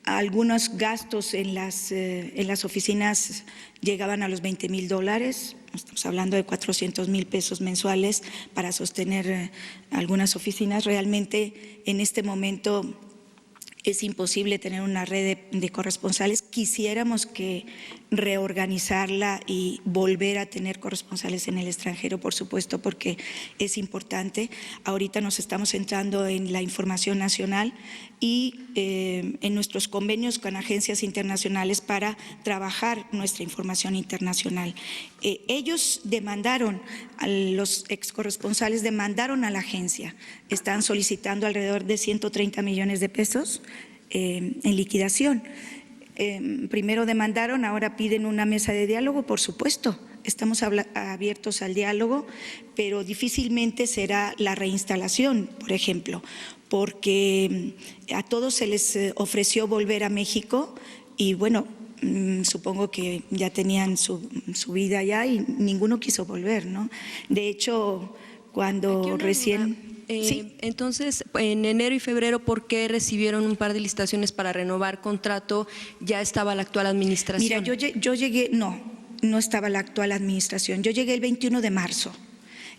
Speaker 2: Algunos gastos en las oficinas llegaban a los $20,000, estamos hablando de 400,000 pesos mensuales para sostener algunas oficinas. Realmente en este momento es imposible tener una red de corresponsales. Quisiéramos que reorganizarla y volver a tener corresponsales en el extranjero, por supuesto, porque es importante. Ahorita nos estamos centrando en la información nacional y en nuestros convenios con agencias internacionales para trabajar nuestra información internacional. Ellos demandaron, los ex corresponsales demandaron a la agencia, están solicitando alrededor de 130 millones de pesos en liquidación. Primero demandaron, ahora piden una mesa de diálogo, por supuesto, estamos abiertos al diálogo, pero difícilmente será la reinstalación, por ejemplo, porque a todos se les ofreció volver a México y bueno, supongo que ya tenían su vida allá y ninguno quiso volver, ¿no? De hecho, cuando recién…
Speaker 8: Sí. Entonces, en enero y febrero, ¿por qué recibieron un par de licitaciones para renovar contrato? ¿Ya estaba la actual administración?
Speaker 2: Mira, yo llegué, no estaba la actual administración, yo llegué el 21 de marzo.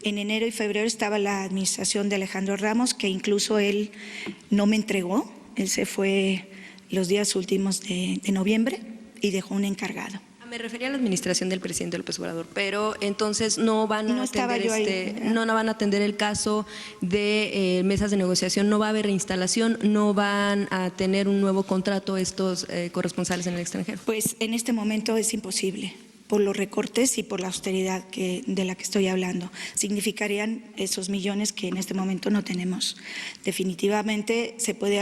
Speaker 2: En enero y febrero estaba la administración de Alejandro Ramos, que incluso él no me entregó, él se fue los días últimos de noviembre y dejó un encargado.
Speaker 8: Me refería a la administración del presidente López Obrador, pero entonces no van a no van a atender el caso de mesas de negociación, no va a haber reinstalación, no van a tener un nuevo contrato estos corresponsales en el extranjero.
Speaker 2: Pues en este momento es imposible, por los recortes y por la austeridad de la que estoy hablando. Significarían esos millones que en este momento no tenemos. Definitivamente se puede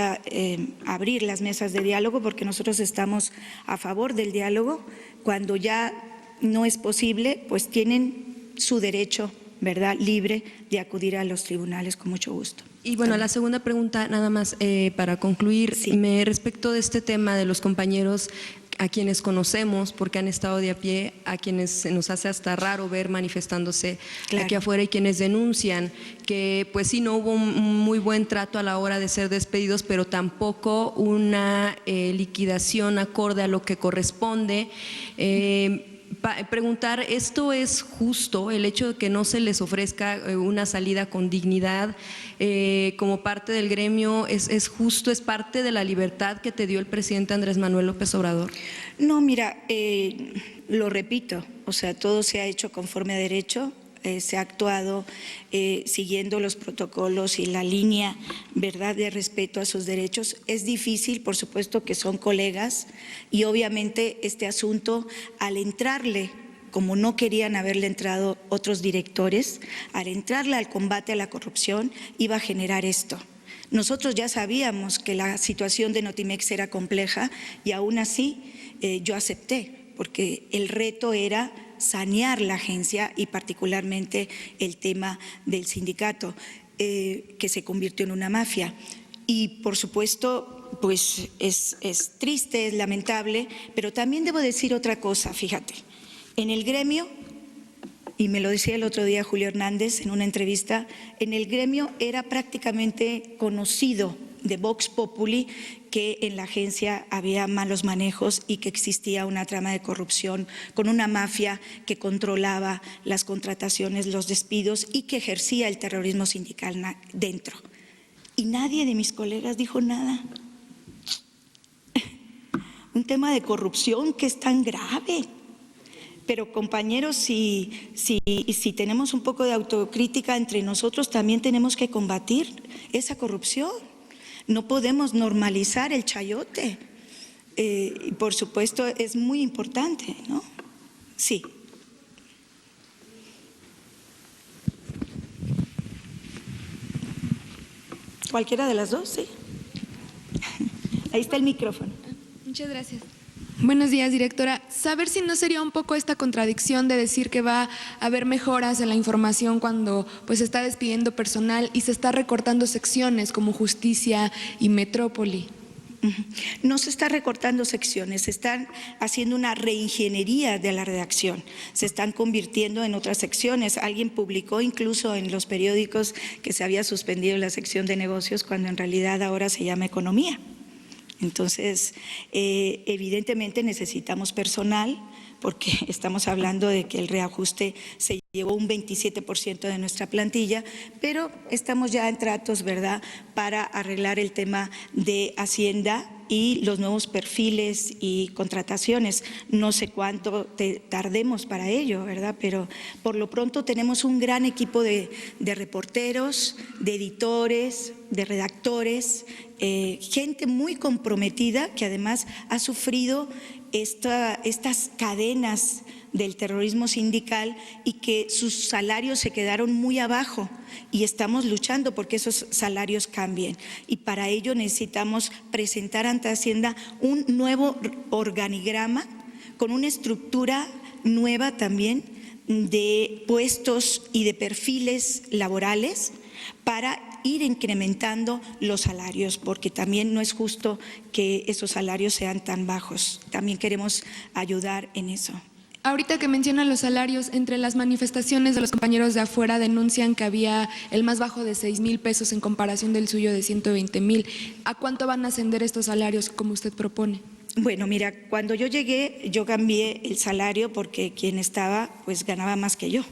Speaker 2: abrir las mesas de diálogo porque nosotros estamos a favor del diálogo. Cuando ya no es posible, pues tienen su derecho, ¿verdad?, libre de acudir a los tribunales con mucho gusto.
Speaker 8: Y bueno, la segunda pregunta, nada más para concluir,
Speaker 2: Sí.
Speaker 8: respecto de este tema de los compañeros a quienes conocemos, porque han estado de a pie, a quienes se nos hace hasta raro ver manifestándose
Speaker 2: Claro.
Speaker 8: aquí afuera y quienes denuncian que pues sí no hubo un muy buen trato a la hora de ser despedidos, pero tampoco una liquidación acorde a lo que corresponde. Preguntar, ¿esto es justo, el hecho de que no se les ofrezca una salida con dignidad como parte del gremio? ¿Es justo, es parte de la libertad que te dio el presidente Andrés Manuel López Obrador?
Speaker 2: No, mira, lo repito, o sea, todo se ha hecho conforme a derecho. Se ha actuado siguiendo los protocolos y la línea, ¿verdad?, de respeto a sus derechos. Es difícil, por supuesto que son colegas y obviamente este asunto, al entrarle, como no querían haberle entrado otros directores, al entrarle al combate a la corrupción, iba a generar esto. Nosotros ya sabíamos que la situación de Notimex era compleja y aún así yo acepté, porque el reto era sanear la agencia y particularmente el tema del sindicato, que se convirtió en una mafia. Y por supuesto, pues es triste, es lamentable, pero también debo decir otra cosa, fíjate, en el gremio, y me lo decía el otro día Julio Hernández en una entrevista, en el gremio era prácticamente conocido de Vox Populi que en la agencia había malos manejos y que existía una trama de corrupción con una mafia que controlaba las contrataciones, los despidos y que ejercía el terrorismo sindical dentro. Y nadie de mis colegas dijo nada. Un tema de corrupción que es tan grave. Pero compañeros, si tenemos un poco de autocrítica entre nosotros, también tenemos que combatir esa corrupción. No podemos normalizar el chayote. Y por supuesto es muy importante, ¿no? Sí. ¿Cualquiera de las dos? Sí. Ahí está el micrófono.
Speaker 9: Muchas gracias. Buenos días, directora. Saber si no sería un poco esta contradicción de decir que va a haber mejoras en la información cuando pues se está despidiendo personal y se está recortando secciones como Justicia y Metrópoli.
Speaker 2: No se está recortando secciones, se están haciendo una reingeniería de la redacción, se están convirtiendo en otras secciones. Alguien publicó incluso en los periódicos que se había suspendido la sección de negocios cuando en realidad ahora se llama economía. Entonces, evidentemente necesitamos personal porque estamos hablando de que el reajuste se llevó un 27% de nuestra plantilla, pero estamos ya en tratos, ¿verdad?, para arreglar el tema de Hacienda y los nuevos perfiles y contrataciones. No sé cuánto tardemos para ello, ¿verdad?, pero por lo pronto tenemos un gran equipo de reporteros, de editores, de redactores, gente muy comprometida que además ha sufrido estas cadenas del terrorismo sindical y que sus salarios se quedaron muy abajo y estamos luchando porque esos salarios cambien y para ello necesitamos presentar ante Hacienda un nuevo organigrama con una estructura nueva también de puestos y de perfiles laborales para ir incrementando los salarios, porque también no es justo que esos salarios sean tan bajos. También queremos ayudar en eso.
Speaker 9: Ahorita que mencionan los salarios, entre las manifestaciones de los compañeros de afuera denuncian que había el más bajo de 6,000 pesos en comparación del suyo de 120,000. ¿A cuánto van a ascender estos salarios como usted propone?
Speaker 2: Bueno, mira, cuando yo llegué, yo cambié el salario porque quien estaba, pues ganaba más que yo.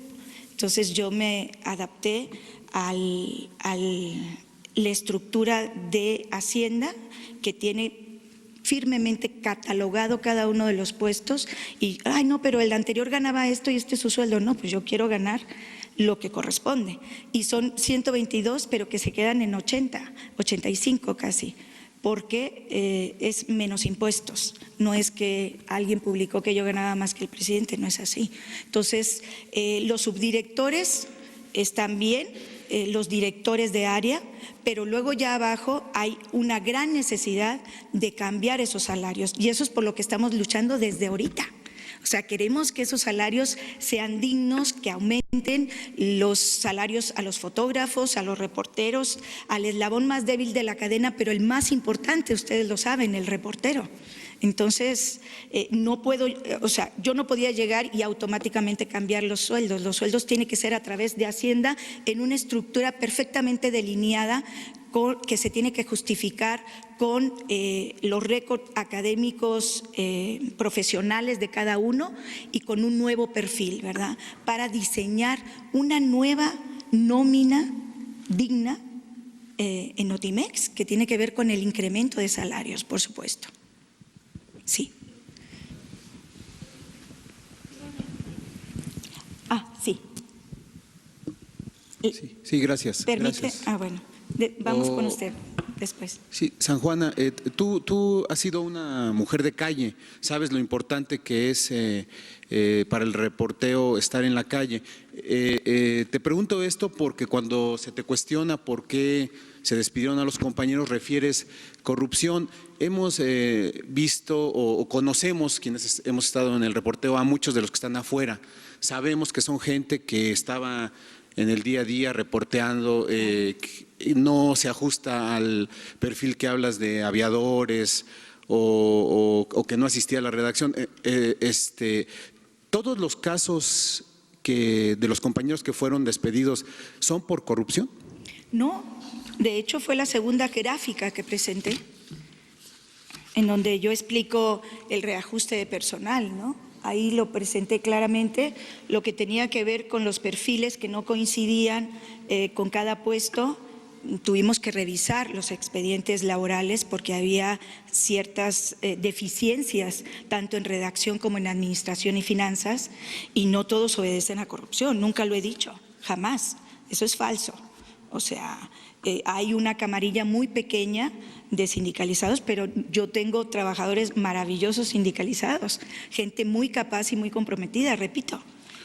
Speaker 2: Entonces yo me adapté a la estructura de Hacienda que tiene firmemente catalogado cada uno de los puestos y, ay no, pero el anterior ganaba esto y este es su sueldo. No, pues yo quiero ganar lo que corresponde. Y son 122, pero que se quedan en 80, 85 casi, porque es menos impuestos. No es que alguien publicó que yo ganaba más que el presidente, no es así. Entonces, los subdirectores están bien, los directores de área, pero luego ya abajo hay una gran necesidad de cambiar esos salarios y eso es por lo que estamos luchando desde ahorita. O sea, queremos que esos salarios sean dignos, que aumenten los salarios a los fotógrafos, a los reporteros, al eslabón más débil de la cadena, pero el más importante, ustedes lo saben, el reportero. Entonces, no puedo, o sea, yo no podía llegar y automáticamente cambiar los sueldos. Los sueldos tienen que ser a través de Hacienda en una estructura perfectamente delineada que se tiene que justificar con los récords académicos profesionales de cada uno y con un nuevo perfil, ¿verdad? Para diseñar una nueva nómina digna en Notimex, que tiene que ver con el incremento de salarios, por supuesto. Sí. Sí.
Speaker 10: Sí, gracias.
Speaker 2: ¿Permite?
Speaker 10: Gracias.
Speaker 2: Bueno, vamos con usted después.
Speaker 10: Sí, San Juana, tú has sido una mujer de calle, sabes lo importante que es para el reporteo estar en la calle. Te pregunto esto porque cuando se te cuestiona por qué se despidieron a los compañeros, refieres corrupción. Hemos visto o conocemos, quienes hemos estado en el reporteo, a muchos de los que están afuera. Sabemos que son gente que estaba en el día a día reporteando, no se ajusta al perfil que hablas de aviadores o que no asistía a la redacción. ¿Todos los casos de los compañeros que fueron despedidos son por corrupción?
Speaker 2: No, de hecho fue la segunda gráfica que presenté, en donde yo explico el reajuste de personal, ¿no? Ahí lo presenté claramente, lo que tenía que ver con los perfiles que no coincidían con cada puesto. Tuvimos que revisar los expedientes laborales porque había ciertas deficiencias, tanto en redacción como en administración y finanzas, y no todos obedecen a corrupción, nunca lo he dicho, jamás, eso es falso. O sea, hay una camarilla muy pequeña de sindicalizados, pero yo tengo trabajadores maravillosos sindicalizados, gente muy capaz y muy comprometida, repito.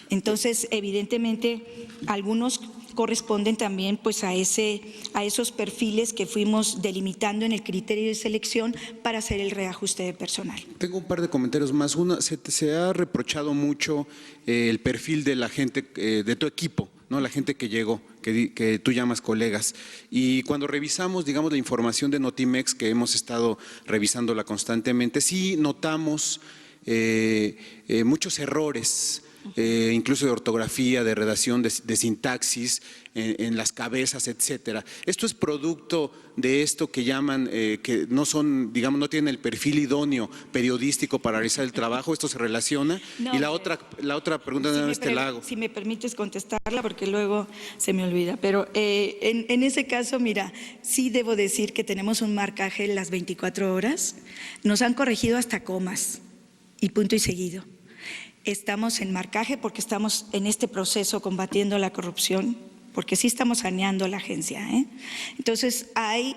Speaker 2: Entonces, evidentemente, algunos corresponden también pues a esos perfiles que fuimos delimitando en el criterio de selección para hacer el reajuste de personal.
Speaker 10: Tengo un par de comentarios más. Una, se ha reprochado mucho el perfil de la gente de tu equipo, ¿no? La gente que llegó, que tú llamas colegas. Y cuando revisamos, digamos, la información de Notimex, que hemos estado revisándola constantemente, sí notamos muchos errores, incluso de ortografía, de redacción, de sintaxis, en las cabezas, etcétera. Esto es producto de esto que llaman, que no son, digamos, no tienen el perfil idóneo periodístico para realizar el trabajo. ¿Esto se relaciona?
Speaker 2: No,
Speaker 10: y la otra pregunta te la hago.
Speaker 2: Si me permites contestarla, porque luego se me olvida. Pero en ese caso, mira, sí debo decir que tenemos un marcaje en las 24 horas. Nos han corregido hasta comas y punto y seguido. Estamos en marcaje porque estamos en este proceso combatiendo la corrupción, porque sí estamos saneando la agencia, ¿eh? Entonces hay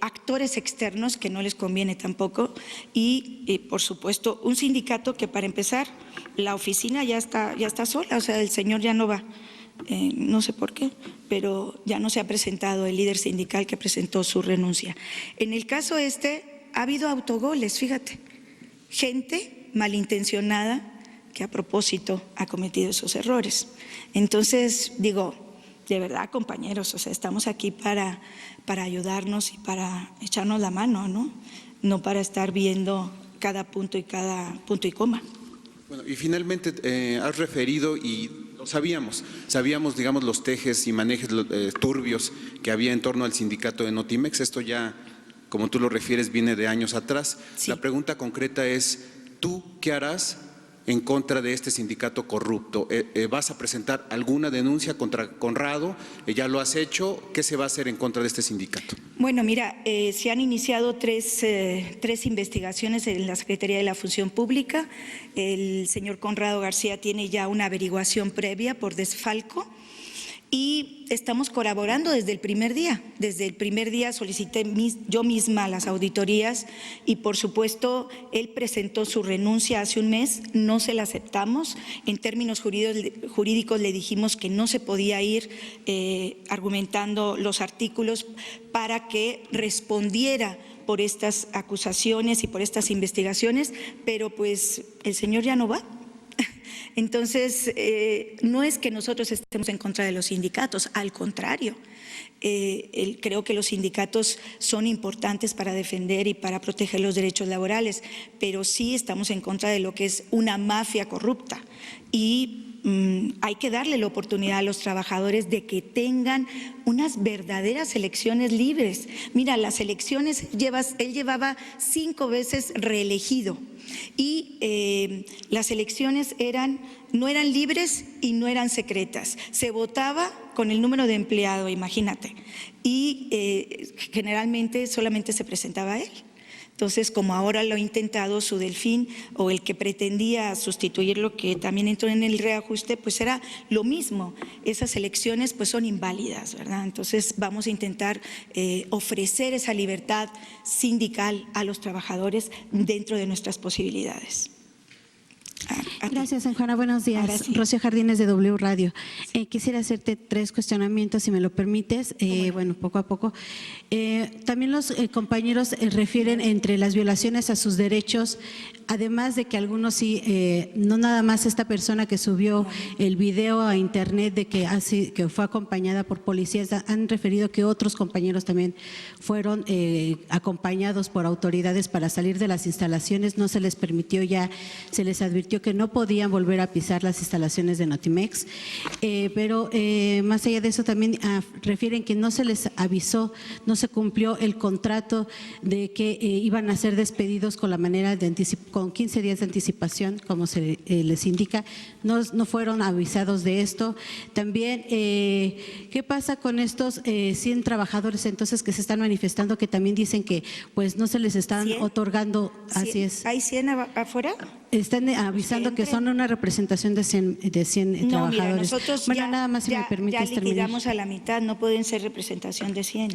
Speaker 2: actores externos que no les conviene tampoco y por supuesto un sindicato que, para empezar, la oficina ya está sola, o sea, el señor ya no va, no sé por qué, pero ya no se ha presentado el líder sindical que presentó su renuncia. En el caso ha habido autogoles, fíjate, gente malintencionada que a propósito ha cometido esos errores. Entonces, digo, de verdad, compañeros, o sea, estamos aquí para ayudarnos y para echarnos la mano, ¿no? No para estar viendo cada punto y coma.
Speaker 10: Bueno, y finalmente has referido, y lo sabíamos, digamos, los tejes y manejes turbios que había en torno al sindicato de Notimex. Esto ya, como tú lo refieres, viene de años atrás. Sí. La pregunta concreta es, ¿tú qué harás en contra de este sindicato corrupto? ¿Vas a presentar alguna denuncia contra Conrado? ¿Ya lo has hecho? ¿Qué se va a hacer en contra de este sindicato?
Speaker 2: Bueno, mira, se han iniciado tres investigaciones en la Secretaría de la Función Pública. El señor Conrado García tiene ya una averiguación previa por desfalco y estamos colaborando desde el primer día. Desde el primer día solicité yo misma las auditorías y, por supuesto, él presentó su renuncia hace un mes, no se la aceptamos. En términos jurídicos le dijimos que no se podía ir argumentando los artículos para que respondiera por estas acusaciones y por estas investigaciones, pero pues el señor ya no va. Entonces, no es que nosotros estemos en contra de los sindicatos, al contrario. Creo que los sindicatos son importantes para defender y para proteger los derechos laborales, pero sí estamos en contra de lo que es una mafia corrupta y hay que darle la oportunidad a los trabajadores de que tengan unas verdaderas elecciones libres. Mira, las elecciones, él llevaba 5 veces reelegido y las elecciones no eran libres y no eran secretas. Se votaba con el número de empleado, imagínate, y generalmente solamente se presentaba él. Entonces, como ahora lo ha intentado su Delfín o el que pretendía sustituirlo, que también entró en el reajuste, pues era lo mismo. Esas elecciones pues son inválidas, ¿verdad? Entonces vamos a intentar ofrecer esa libertad sindical a los trabajadores dentro de nuestras posibilidades.
Speaker 11: Gracias, San Juana. Buenos días. Sí. Rocío Jardines de W Radio. Quisiera hacerte 3 cuestionamientos, si me lo permites. Bueno, poco a poco. También los compañeros refieren entre las violaciones a sus derechos, además de que algunos sí, no nada más esta persona que subió el video a internet de que fue acompañada por policías, han referido que otros compañeros también fueron acompañados por autoridades para salir de las instalaciones. No se les permitió ya, se les advirtió que no podían volver a pisar las instalaciones de Notimex, pero más allá de eso también refieren que no se les avisó, no se cumplió el contrato de que iban a ser despedidos con la manera de con 15 días de anticipación, como se les indica. No fueron avisados de esto. También, ¿qué pasa con estos 100 trabajadores entonces que se están manifestando, que también dicen que pues no se les están 100, otorgando? Así es.
Speaker 2: ¿Hay 100 afuera?
Speaker 11: Están avisando que son una representación de 100 trabajadores.
Speaker 2: Mira, nosotros
Speaker 11: bueno, nada más si me permites
Speaker 2: ya liquidamos a la mitad, no pueden ser representación de 100,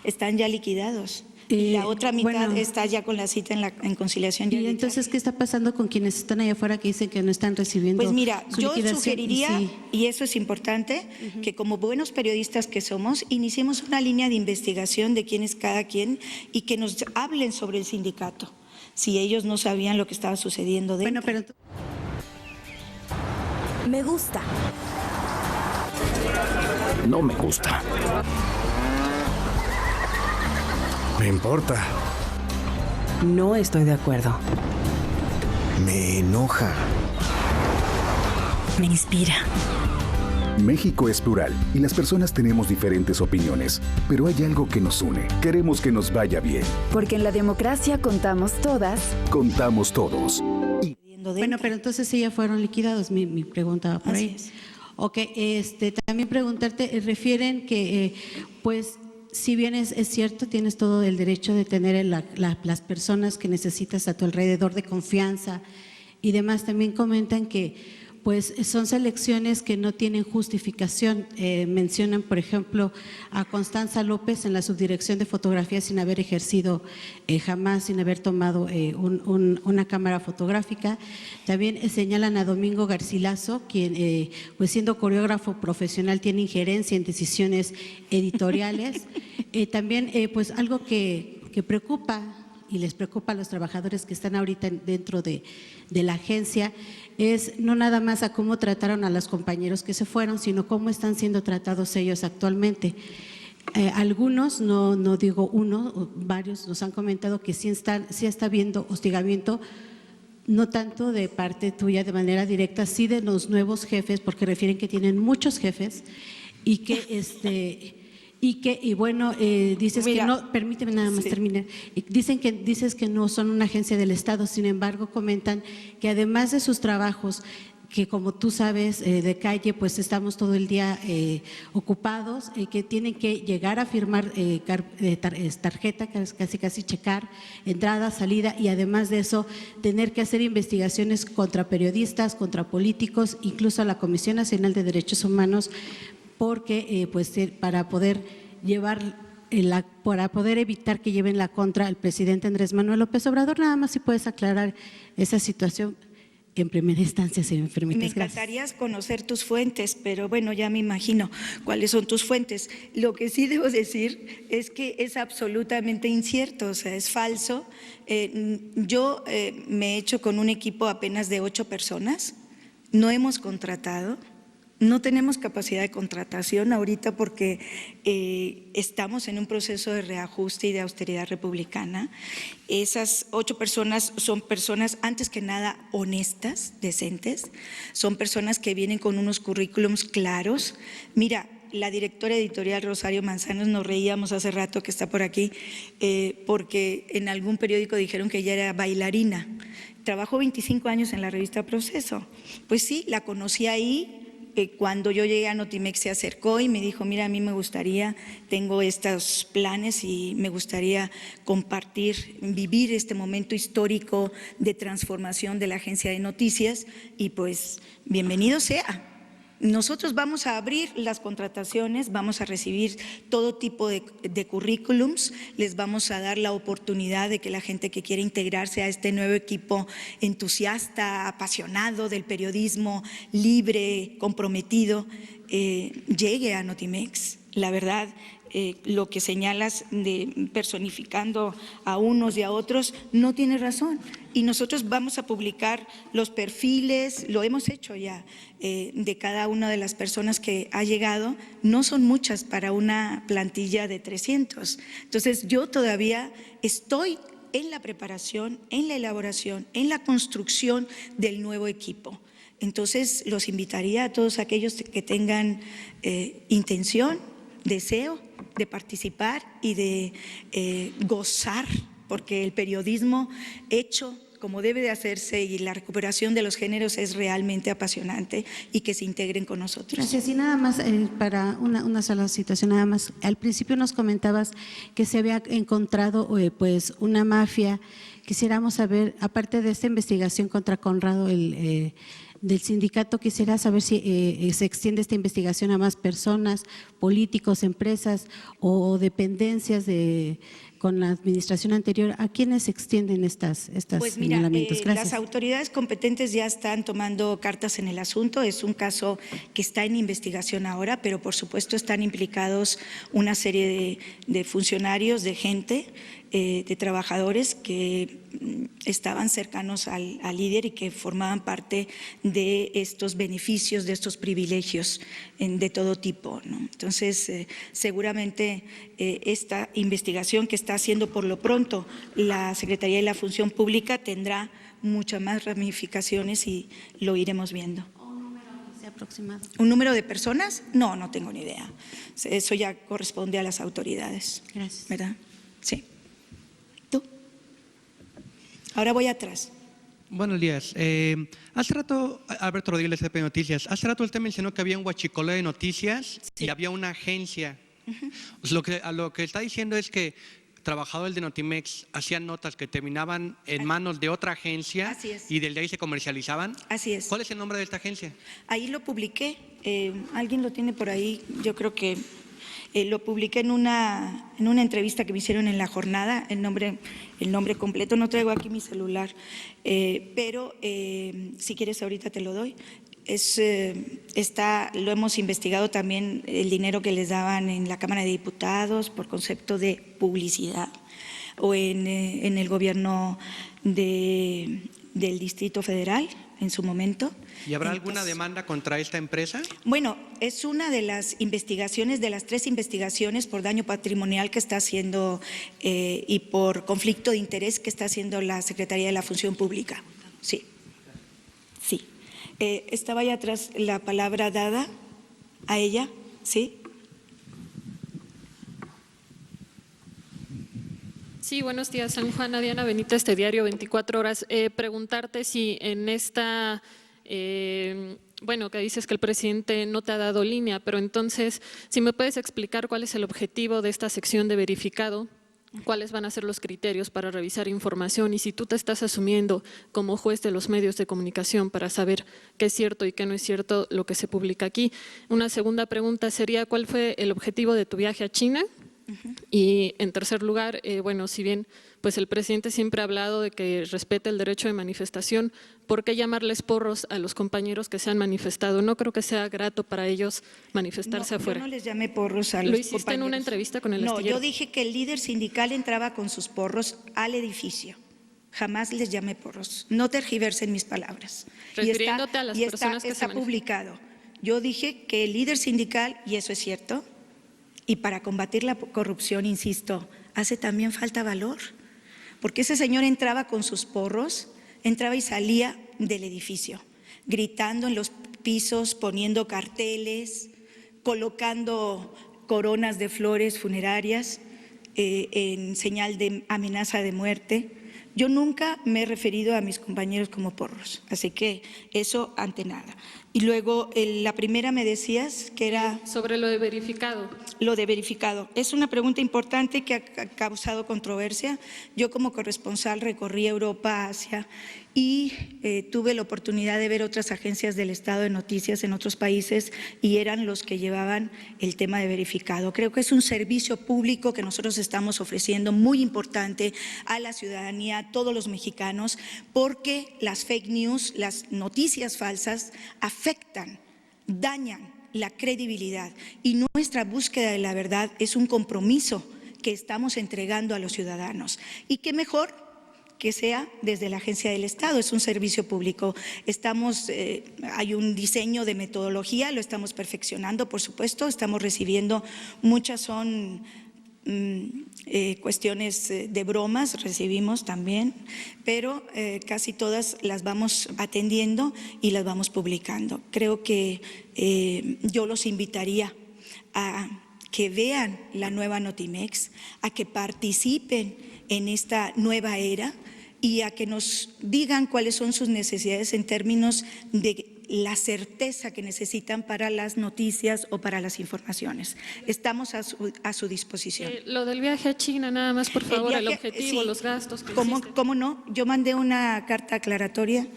Speaker 2: están ya liquidados. Y la otra mitad está ya con la cita en conciliación.
Speaker 11: ¿Y entonces qué está pasando con quienes están allá afuera que dicen que no están recibiendo?
Speaker 2: Pues mira, yo sugeriría, y eso es importante, que como buenos periodistas que somos, iniciemos una línea de investigación de quién es cada quien y que nos hablen sobre el sindicato, si ellos no sabían lo que estaba sucediendo dentro.
Speaker 11: Bueno, pero
Speaker 12: me gusta.
Speaker 13: No me gusta. Me importa.
Speaker 12: No estoy de acuerdo.
Speaker 13: Me enoja.
Speaker 12: Me inspira.
Speaker 13: México es plural y las personas tenemos diferentes opiniones, pero hay algo que nos une. Queremos que nos vaya bien.
Speaker 12: Porque en la democracia contamos todas.
Speaker 13: Contamos todos.
Speaker 11: Bueno, pero entonces sí ya fueron liquidados, mi pregunta va por ahí.
Speaker 2: Así es.
Speaker 11: Ok, también preguntarte, refieren que pues si bien es cierto, tienes todo el derecho de tener las personas que necesitas a tu alrededor de confianza y demás. También comentan que pues son selecciones que no tienen justificación. Mencionan, por ejemplo, a Constanza López en la subdirección de fotografía sin haber ejercido jamás, sin haber tomado una cámara fotográfica. También señalan a Domingo Garcilaso, quien pues siendo coreógrafo profesional tiene injerencia en decisiones editoriales. También pues algo que preocupa y les preocupa a los trabajadores que están ahorita dentro de la agencia es no nada más a cómo trataron a los compañeros que se fueron, sino cómo están siendo tratados ellos actualmente. Algunos, no digo uno, varios nos han comentado que sí está habiendo hostigamiento, no tanto de parte tuya de manera directa, sí de los nuevos jefes, porque refieren que tienen muchos jefes y que y bueno, dices que no, permíteme nada más terminar, dices que no son una agencia del Estado, sin embargo comentan que además de sus trabajos, que como tú sabes de calle, pues estamos todo el día ocupados, que tienen que llegar a firmar tarjeta, casi checar entrada, salida y además de eso tener que hacer investigaciones contra periodistas, contra políticos, incluso a la Comisión Nacional de Derechos Humanos, porque pues para poder evitar que lleven la contra al presidente Andrés Manuel López Obrador. Nada más si puedes aclarar esa situación. en primera instancia, si me permites.
Speaker 2: Me encantaría conocer tus fuentes, pero bueno, ya me imagino cuáles son tus fuentes. Lo que sí debo decir es que es absolutamente incierto, o sea, es falso. Yo me he hecho con un equipo apenas de 8 personas, no hemos contratado. No tenemos capacidad de contratación ahorita porque estamos en un proceso de reajuste y de austeridad republicana. Esas 8 personas son personas, antes que nada, honestas, decentes. Son personas que vienen con unos currículums claros. Mira, la directora editorial Rosario Manzanos, nos reíamos hace rato, que está por aquí, porque en algún periódico dijeron que ella era bailarina. Trabajó 25 años en la revista Proceso. Pues sí, la conocí ahí. Cuando yo llegué a Notimex se acercó y me dijo, mira, a mí me gustaría, tengo estos planes y me gustaría compartir, vivir este momento histórico de transformación de la agencia de noticias y pues bienvenido sea. Nosotros vamos a abrir las contrataciones, vamos a recibir todo tipo de currículums, les vamos a dar la oportunidad de que la gente que quiere integrarse a este nuevo equipo entusiasta, apasionado del periodismo, libre, comprometido, llegue a Notimex. La verdad, lo que señalas de personificando a unos y a otros no tiene razón. Y nosotros vamos a publicar los perfiles, lo hemos hecho ya, de cada una de las personas que ha llegado. No son muchas para una plantilla de 300. Entonces yo todavía estoy en la preparación, en la elaboración, en la construcción del nuevo equipo. Entonces los invitaría a todos aquellos que tengan intención, deseo de participar y de gozar, porque el periodismo hecho como debe de hacerse y la recuperación de los géneros es realmente apasionante y que se integren con nosotros.
Speaker 11: Gracias. Y nada más, para una sola situación, nada más. Al principio nos comentabas que se había encontrado pues una mafia. Quisiéramos saber, aparte de esta investigación contra Conrado, del sindicato, quisiera saber si se extiende esta investigación a más personas, políticos, empresas o dependencias con la administración anterior. ¿A quiénes se extienden estas
Speaker 2: pues mira,
Speaker 11: señalamientos? Gracias.
Speaker 2: Las autoridades competentes ya están tomando cartas en el asunto. Es un caso que está en investigación ahora, pero por supuesto están implicados una serie de funcionarios, de gente, de trabajadores que estaban cercanos al líder y que formaban parte de estos beneficios, de estos privilegios de todo tipo, ¿no? Entonces, seguramente esta investigación que está haciendo por lo pronto la Secretaría de la Función Pública tendrá muchas más ramificaciones y lo iremos viendo.
Speaker 11: ¿Un número aproximado?
Speaker 2: ¿Un número de personas? No, no tengo ni idea. Eso ya corresponde a las autoridades.
Speaker 11: Gracias.
Speaker 2: ¿Verdad? Sí. ¿Tú? Ahora voy atrás.
Speaker 14: Buenos días. Hace rato, Alberto Rodríguez, CP Noticias, hace rato usted mencionó que había un huachicoleo de noticias y había una agencia. Pues lo que está diciendo es que trabajadores de Notimex hacían notas que terminaban en manos de otra agencia.
Speaker 2: Así es.
Speaker 14: Y desde ahí se comercializaban.
Speaker 2: Así es.
Speaker 14: ¿Cuál es el nombre de esta agencia?
Speaker 2: Ahí lo publiqué. ¿Alguien lo tiene por ahí? Yo creo que lo publiqué en una entrevista que me hicieron en La Jornada, el nombre completo. No traigo aquí mi celular, pero si quieres ahorita te lo doy. Lo hemos investigado también, el dinero que les daban en la Cámara de Diputados por concepto de publicidad o en el gobierno del Distrito Federal en su momento.
Speaker 14: ¿Y habrá alguna demanda contra esta empresa?
Speaker 2: Bueno, es una de las investigaciones, de las 3 investigaciones por daño patrimonial que está haciendo y por conflicto de interés que está haciendo la Secretaría de la Función Pública. Sí, sí. Estaba ahí atrás la palabra dada a ella, ¿sí?
Speaker 15: Sí, buenos días, San Juana, Diana Benítez, Diario 24 Horas. Preguntarte si en esta, bueno, que dices que el presidente no te ha dado línea, pero entonces, si me puedes explicar cuál es el objetivo de esta sección de verificado, cuáles van a ser los criterios para revisar información y si tú te estás asumiendo como juez de los medios de comunicación para saber qué es cierto y qué no es cierto lo que se publica aquí. Una segunda pregunta sería, ¿cuál fue el objetivo de tu viaje a China? Y en tercer lugar, bueno, si bien pues el presidente siempre ha hablado de que respeta el derecho de manifestación, ¿por qué llamarles porros a los compañeros que se han manifestado? No creo que sea grato para ellos manifestarse afuera.
Speaker 2: Yo no les llamé porros a los
Speaker 15: Lo hiciste
Speaker 2: compañeros.
Speaker 15: en una entrevista con el
Speaker 2: No,
Speaker 15: astillero.
Speaker 2: yo dije que el líder sindical entraba con sus porros al edificio. Jamás les llamé porros. No tergiversen mis palabras.
Speaker 15: Refiriéndote a las personas que se
Speaker 2: está
Speaker 15: manifestaron.
Speaker 2: publicado. Yo dije que el líder sindical, y eso es cierto, y para combatir la corrupción, insisto, hace también falta valor. Porque ese señor entraba con sus porros, entraba y salía del edificio, gritando en los pisos, poniendo carteles, colocando coronas de flores funerarias en señal de amenaza de muerte. Yo nunca me he referido a mis compañeros como porros, así que eso ante nada. Y luego, la primera me decías que era…
Speaker 15: Sobre lo de verificado.
Speaker 2: Lo de verificado. Es una pregunta importante que ha causado controversia. Yo como corresponsal recorrí Europa, Asia y tuve la oportunidad de ver otras agencias del Estado de noticias en otros países y eran los que llevaban el tema de verificado. Creo que es un servicio público que nosotros estamos ofreciendo muy importante a la ciudadanía, a todos los mexicanos, porque las fake news, las noticias falsas afectan, dañan la credibilidad y nuestra búsqueda de la verdad es un compromiso que estamos entregando a los ciudadanos. Y qué mejor que sea desde la agencia del Estado, es un servicio público. Hay un diseño de metodología, lo estamos perfeccionando, por supuesto, estamos recibiendo, muchas son cuestiones de bromas, recibimos también, pero casi todas las vamos atendiendo y las vamos publicando. Creo que yo los invitaría a que vean la nueva Notimex, a que participen en esta nueva era y a que nos digan cuáles son sus necesidades en términos de la certeza que necesitan para las noticias o para las informaciones. Estamos a su disposición.
Speaker 15: Lo del viaje a China, nada más, por favor, el objetivo,
Speaker 2: sí.
Speaker 15: los gastos que
Speaker 2: ¿Cómo no? Yo mandé una carta aclaratoria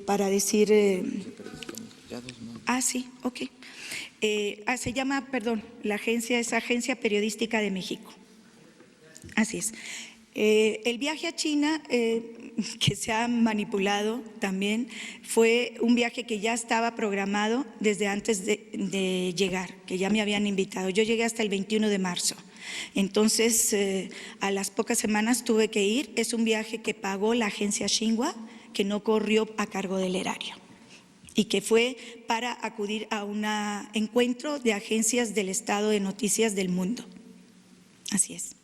Speaker 2: para decir… sí, ok. Se llama, perdón, la agencia es Agencia Periodística de México. Así es. El viaje a China, que se ha manipulado también, fue un viaje que ya estaba programado desde antes de llegar, que ya me habían invitado. Yo llegué hasta el 21 de marzo. Entonces, a las pocas semanas tuve que ir. Es un viaje que pagó la agencia Xinhua, que no corrió a cargo del erario y que fue para acudir a un encuentro de agencias del Estado de Noticias del mundo. Así es.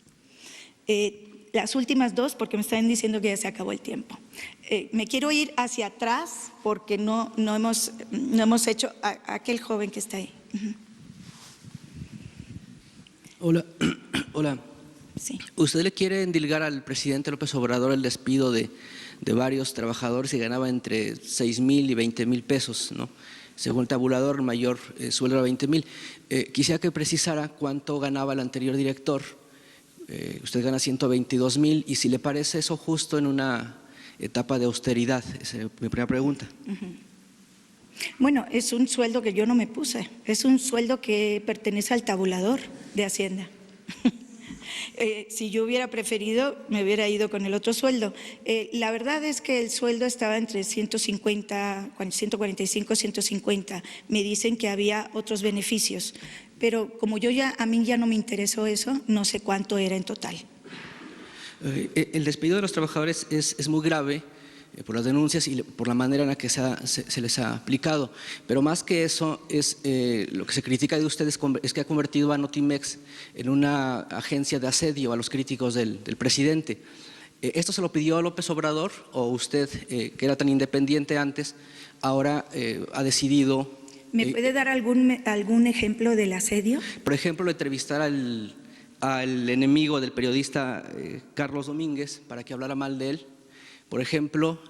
Speaker 2: Las últimas dos, porque me están diciendo que ya se acabó el tiempo. Me quiero ir hacia atrás porque no hemos hecho a aquel joven que está ahí.
Speaker 16: Hola. Hola.
Speaker 2: Sí.
Speaker 16: ¿Usted le quiere endilgar al presidente López Obrador el despido de varios trabajadores que ganaba entre 6,000 y 20,000 pesos, ¿no? Según el tabulador, el mayor sueldo era 20,000. Quisiera que precisara cuánto ganaba el anterior director. Usted gana 122,000 y si le parece eso justo en una etapa de austeridad. Esa es mi primera pregunta.
Speaker 2: Bueno, es un sueldo que yo no me puse, es un sueldo que pertenece al tabulador de Hacienda. Si yo hubiera preferido, me hubiera ido con el otro sueldo. La verdad es que el sueldo estaba entre 150, 145, 150. Me dicen que había otros beneficios, pero como a mí ya no me interesó eso, no sé cuánto era en total.
Speaker 16: El despido de los trabajadores es muy grave por las denuncias y por la manera en la que se les ha aplicado. Pero más que eso, lo que se critica de ustedes es que ha convertido a Notimex en una agencia de asedio a los críticos del presidente. ¿Esto se lo pidió a López Obrador o usted, que era tan independiente antes, ahora ha decidido…
Speaker 2: ¿Me puede dar algún ejemplo del asedio?
Speaker 16: Por ejemplo, entrevistar al enemigo del periodista Carlos Domínguez para que hablara mal de él. Por ejemplo,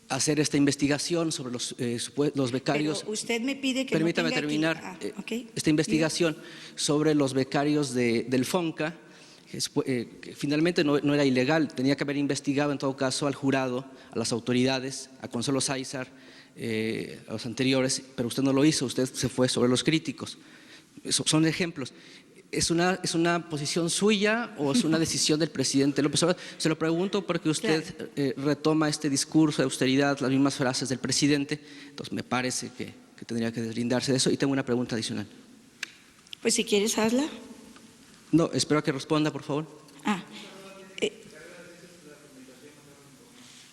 Speaker 16: hacer esta investigación sobre los becarios.
Speaker 2: Pero usted me pide que
Speaker 16: permítame
Speaker 2: no tenga
Speaker 16: terminar.
Speaker 2: Okay.
Speaker 16: Esta investigación sobre los becarios del FONCA, que finalmente no era ilegal, tenía que haber investigado en todo caso al jurado, a las autoridades, a Consuelo Sáizar, a los anteriores, pero usted no lo hizo, usted se fue sobre los críticos. Son ejemplos. ¿Es una posición suya o es una decisión del presidente López Obrador? Se lo pregunto porque usted retoma este discurso de austeridad, las mismas frases del presidente, entonces me parece que tendría que deslindarse de eso. Y tengo una pregunta adicional.
Speaker 2: Pues si quieres, hazla.
Speaker 16: No, espero que responda, por favor.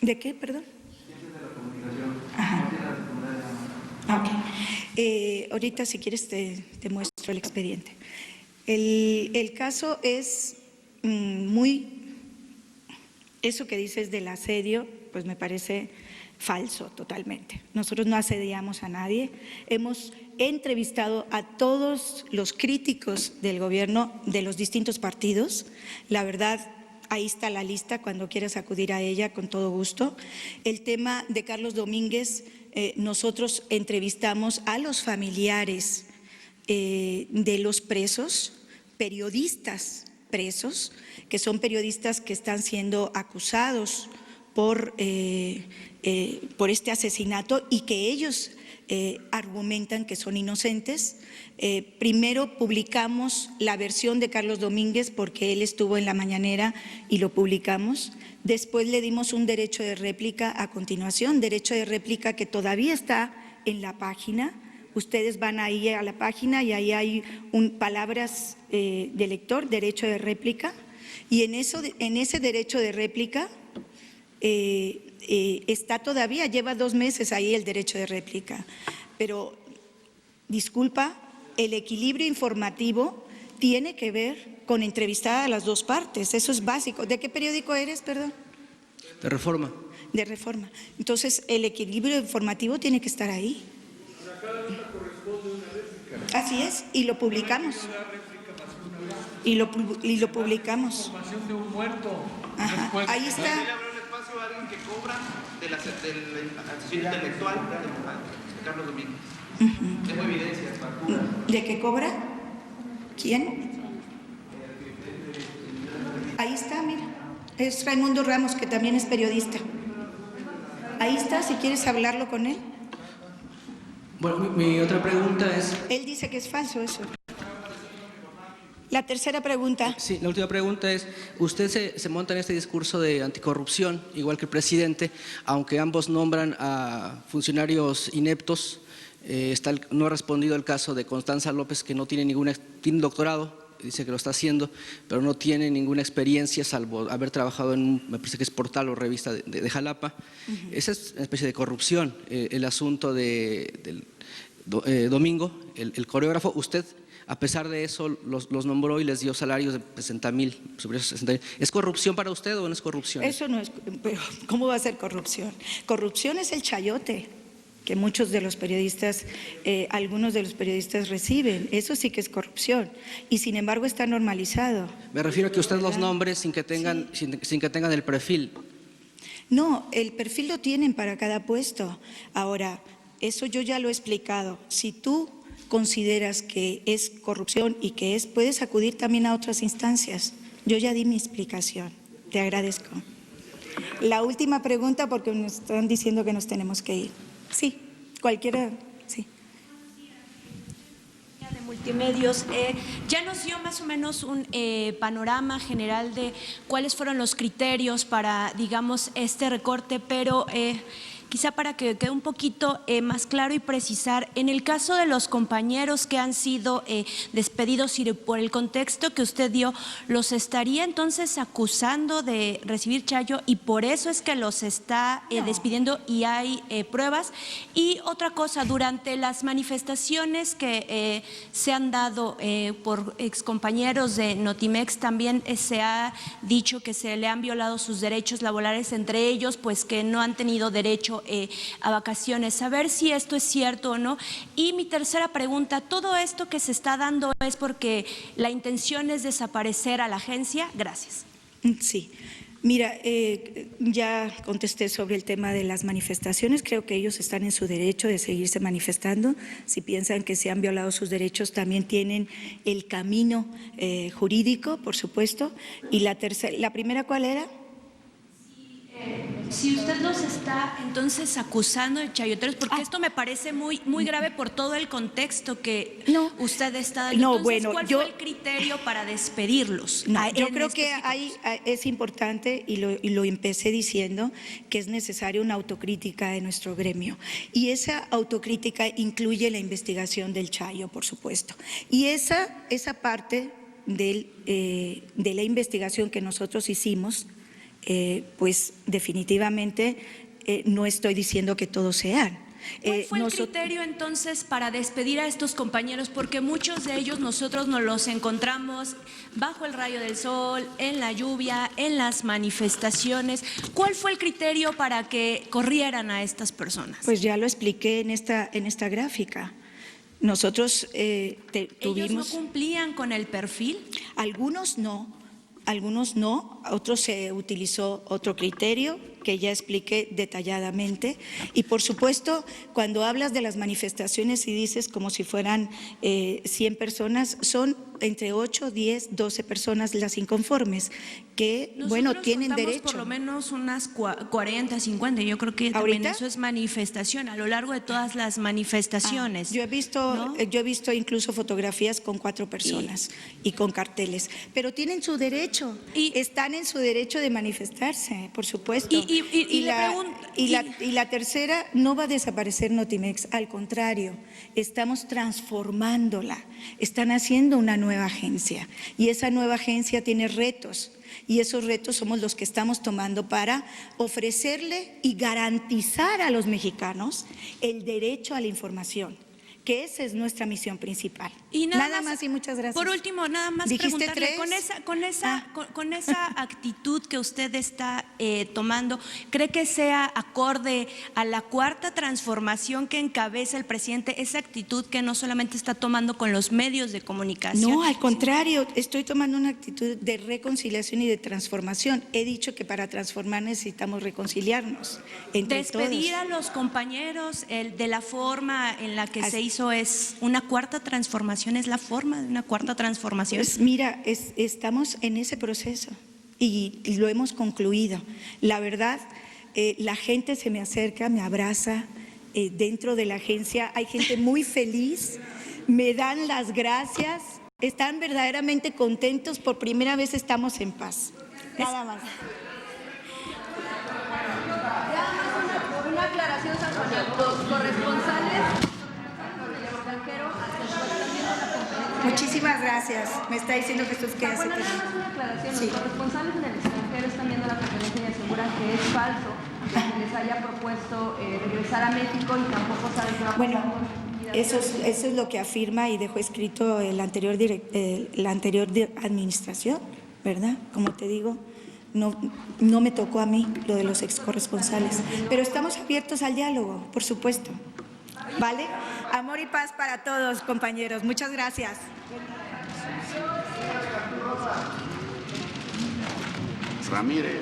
Speaker 2: ¿De qué, perdón? Ajá. Okay. Ahorita, si quieres, te muestro el expediente. El caso es eso que dices del asedio, pues me parece falso totalmente. Nosotros no asediamos a nadie. Hemos entrevistado a todos los críticos del gobierno de los distintos partidos. La verdad, ahí está la lista, cuando quieras acudir a ella, con todo gusto. El tema de Carlos Domínguez, nosotros entrevistamos a los familiares de los presos, periodistas presos, que son periodistas que están siendo acusados por este asesinato y que ellos argumentan que son inocentes. Primero publicamos la versión de Carlos Domínguez porque él estuvo en la mañanera y lo publicamos. Después le dimos un derecho de réplica a continuación, derecho de réplica que todavía está en la página. Ustedes van ahí a la página y ahí hay palabras de lector, derecho de réplica, y en ese derecho de réplica está todavía, lleva 2 meses ahí el derecho de réplica. Pero, disculpa, el equilibrio informativo tiene que ver con entrevistar a las dos partes, eso es básico. ¿De qué periódico eres, perdón?
Speaker 16: De Reforma.
Speaker 2: De Reforma. Entonces, el equilibrio informativo tiene que estar ahí. Así es, y lo publicamos. Y lo publicamos. Ajá. Ahí está.
Speaker 17: Alguien que cobra de la asociación intelectual de Carlos Domínguez. Tengo evidencias, facturas.
Speaker 2: ¿De qué cobra? ¿Quién? Ahí está, mira. Es Raimundo Ramos, que también es periodista. Ahí está, si quieres hablarlo con él.
Speaker 16: Bueno, mi otra pregunta es…
Speaker 2: Él dice que es falso eso. La tercera pregunta.
Speaker 16: Sí, la última pregunta es, usted se monta en este discurso de anticorrupción, igual que el presidente, aunque ambos nombran a funcionarios ineptos. No ha respondido el caso de Constanza López, que no tiene tiene un doctorado, dice que lo está haciendo, pero no tiene ninguna experiencia, salvo haber trabajado en me parece que es portal o revista de Jalapa. Esa es una especie de corrupción. El asunto del Domingo, el coreógrafo, usted… A pesar de eso, los nombró y les dio salarios de 60,000, superiores a 60,000. ¿Es corrupción para usted o no es corrupción?
Speaker 2: Eso no es, pero ¿cómo va a ser corrupción? Corrupción es el chayote que muchos de los periodistas, algunos de los periodistas reciben. Eso sí que es corrupción y sin embargo está normalizado.
Speaker 16: Me refiero a que usted los nombre sin que tengan el perfil.
Speaker 2: No, el perfil lo tienen para cada puesto. Ahora, eso yo ya lo he explicado. Si tú consideras que es corrupción y que puedes acudir también a otras instancias. Yo ya di mi explicación. Te agradezco. La última pregunta, porque nos están diciendo que nos tenemos que ir. Sí, cualquiera, sí.
Speaker 18: De multimedios, ya nos dio más o menos un panorama general de cuáles fueron los criterios para, digamos, este recorte, pero… quizá para que quede un poquito más claro y precisar, en el caso de los compañeros que han sido despedidos y por el contexto que usted dio, ¿los estaría entonces acusando de recibir chayo y por eso es que los está despidiendo y hay pruebas? Y otra cosa, durante las manifestaciones que se han dado por excompañeros de Notimex, también se ha dicho que se le han violado sus derechos laborales, entre ellos pues que no han tenido derecho a vacaciones, saber si esto es cierto o no. Y mi tercera pregunta, ¿todo esto que se está dando es porque la intención es desaparecer a la agencia? Gracias.
Speaker 2: Sí, mira, ya contesté sobre el tema de las manifestaciones, creo que ellos están en su derecho de seguirse manifestando. Si piensan que se han violado sus derechos, también tienen el camino jurídico, por supuesto. Y la primera, ¿cuál era?
Speaker 18: si usted los está entonces acusando de chayoteros, porque esto me parece muy grave por todo el contexto que usted está dando.
Speaker 2: No,
Speaker 18: Entonces,
Speaker 2: bueno,
Speaker 18: ¿cuál fue el criterio para despedirlos?
Speaker 2: No, yo creo que es importante, y lo empecé diciendo, que es necesaria una autocrítica de nuestro gremio. Y esa autocrítica incluye la investigación del Chayo, por supuesto. Y esa parte de la investigación que nosotros hicimos, pues definitivamente no estoy diciendo que todos sean.
Speaker 18: ¿Cuál fue el criterio entonces para despedir a estos compañeros? Porque muchos de ellos nosotros nos los encontramos bajo el rayo del sol, en la lluvia, en las manifestaciones. ¿Cuál fue el criterio para que corrieran a estas personas?
Speaker 2: Pues ya lo expliqué en esta gráfica. Nosotros tuvimos…
Speaker 18: ¿Ellos no cumplían con el perfil?
Speaker 2: Algunos no, otros se utilizó otro criterio que ya expliqué detalladamente. Y por supuesto, cuando hablas de las manifestaciones y dices como si fueran 100 personas, son entre 8, 10, 12 personas las inconformes, que
Speaker 18: Nosotros
Speaker 2: tienen derecho.
Speaker 18: Por lo menos unas 40, 50, yo creo que también eso es manifestación, a lo largo de todas las manifestaciones.
Speaker 2: Yo he visto incluso fotografías con 4 personas y con carteles, pero tienen su derecho, están en su derecho de manifestarse, por supuesto. Y la tercera, no va a desaparecer Notimex, al contrario, estamos transformándola, están haciendo una nueva agencia y esa nueva agencia tiene retos. Y esos retos somos los que estamos tomando para ofrecerle y garantizar a los mexicanos el derecho a la información, que esa es nuestra misión principal.
Speaker 18: Y
Speaker 2: nada más y muchas gracias.
Speaker 18: Por último, nada más
Speaker 2: ¿Dijiste
Speaker 18: preguntarle,
Speaker 2: 3?
Speaker 18: con esa actitud que usted está tomando, ¿cree que sea acorde a la cuarta transformación que encabeza el presidente, esa actitud que no solamente está tomando con los medios de comunicación?
Speaker 2: No, al contrario, estoy tomando una actitud de reconciliación y de transformación. He dicho que para transformar necesitamos reconciliarnos entre
Speaker 18: Despedir
Speaker 2: todos.
Speaker 18: a los compañeros de la forma en la que se hizo es una cuarta transformación, es la forma de una cuarta transformación.
Speaker 2: Pues mira, estamos en ese proceso y lo hemos concluido. La verdad, la gente se me acerca, me abraza, dentro de la agencia hay gente muy feliz, me dan las gracias, están verdaderamente contentos, por primera vez estamos en paz. Nada más.
Speaker 8: Una aclaración, San Juan, los corresponsales.
Speaker 2: Muchísimas gracias. Me está diciendo que esto es que hace
Speaker 8: Bueno, nada más una aclaración. Los corresponsales en el extranjero están viendo la conferencia y aseguran que es falso que se les haya propuesto regresar a México y tampoco saben qué va a pasar.
Speaker 2: Eso es lo que afirma y dejó escrito la anterior administración, ¿verdad? Como te digo, no me tocó a mí lo de los excorresponsales, pero estamos abiertos al diálogo, por supuesto. ¿Vale? Amor y paz para todos, compañeros. Muchas gracias.
Speaker 19: Ramírez.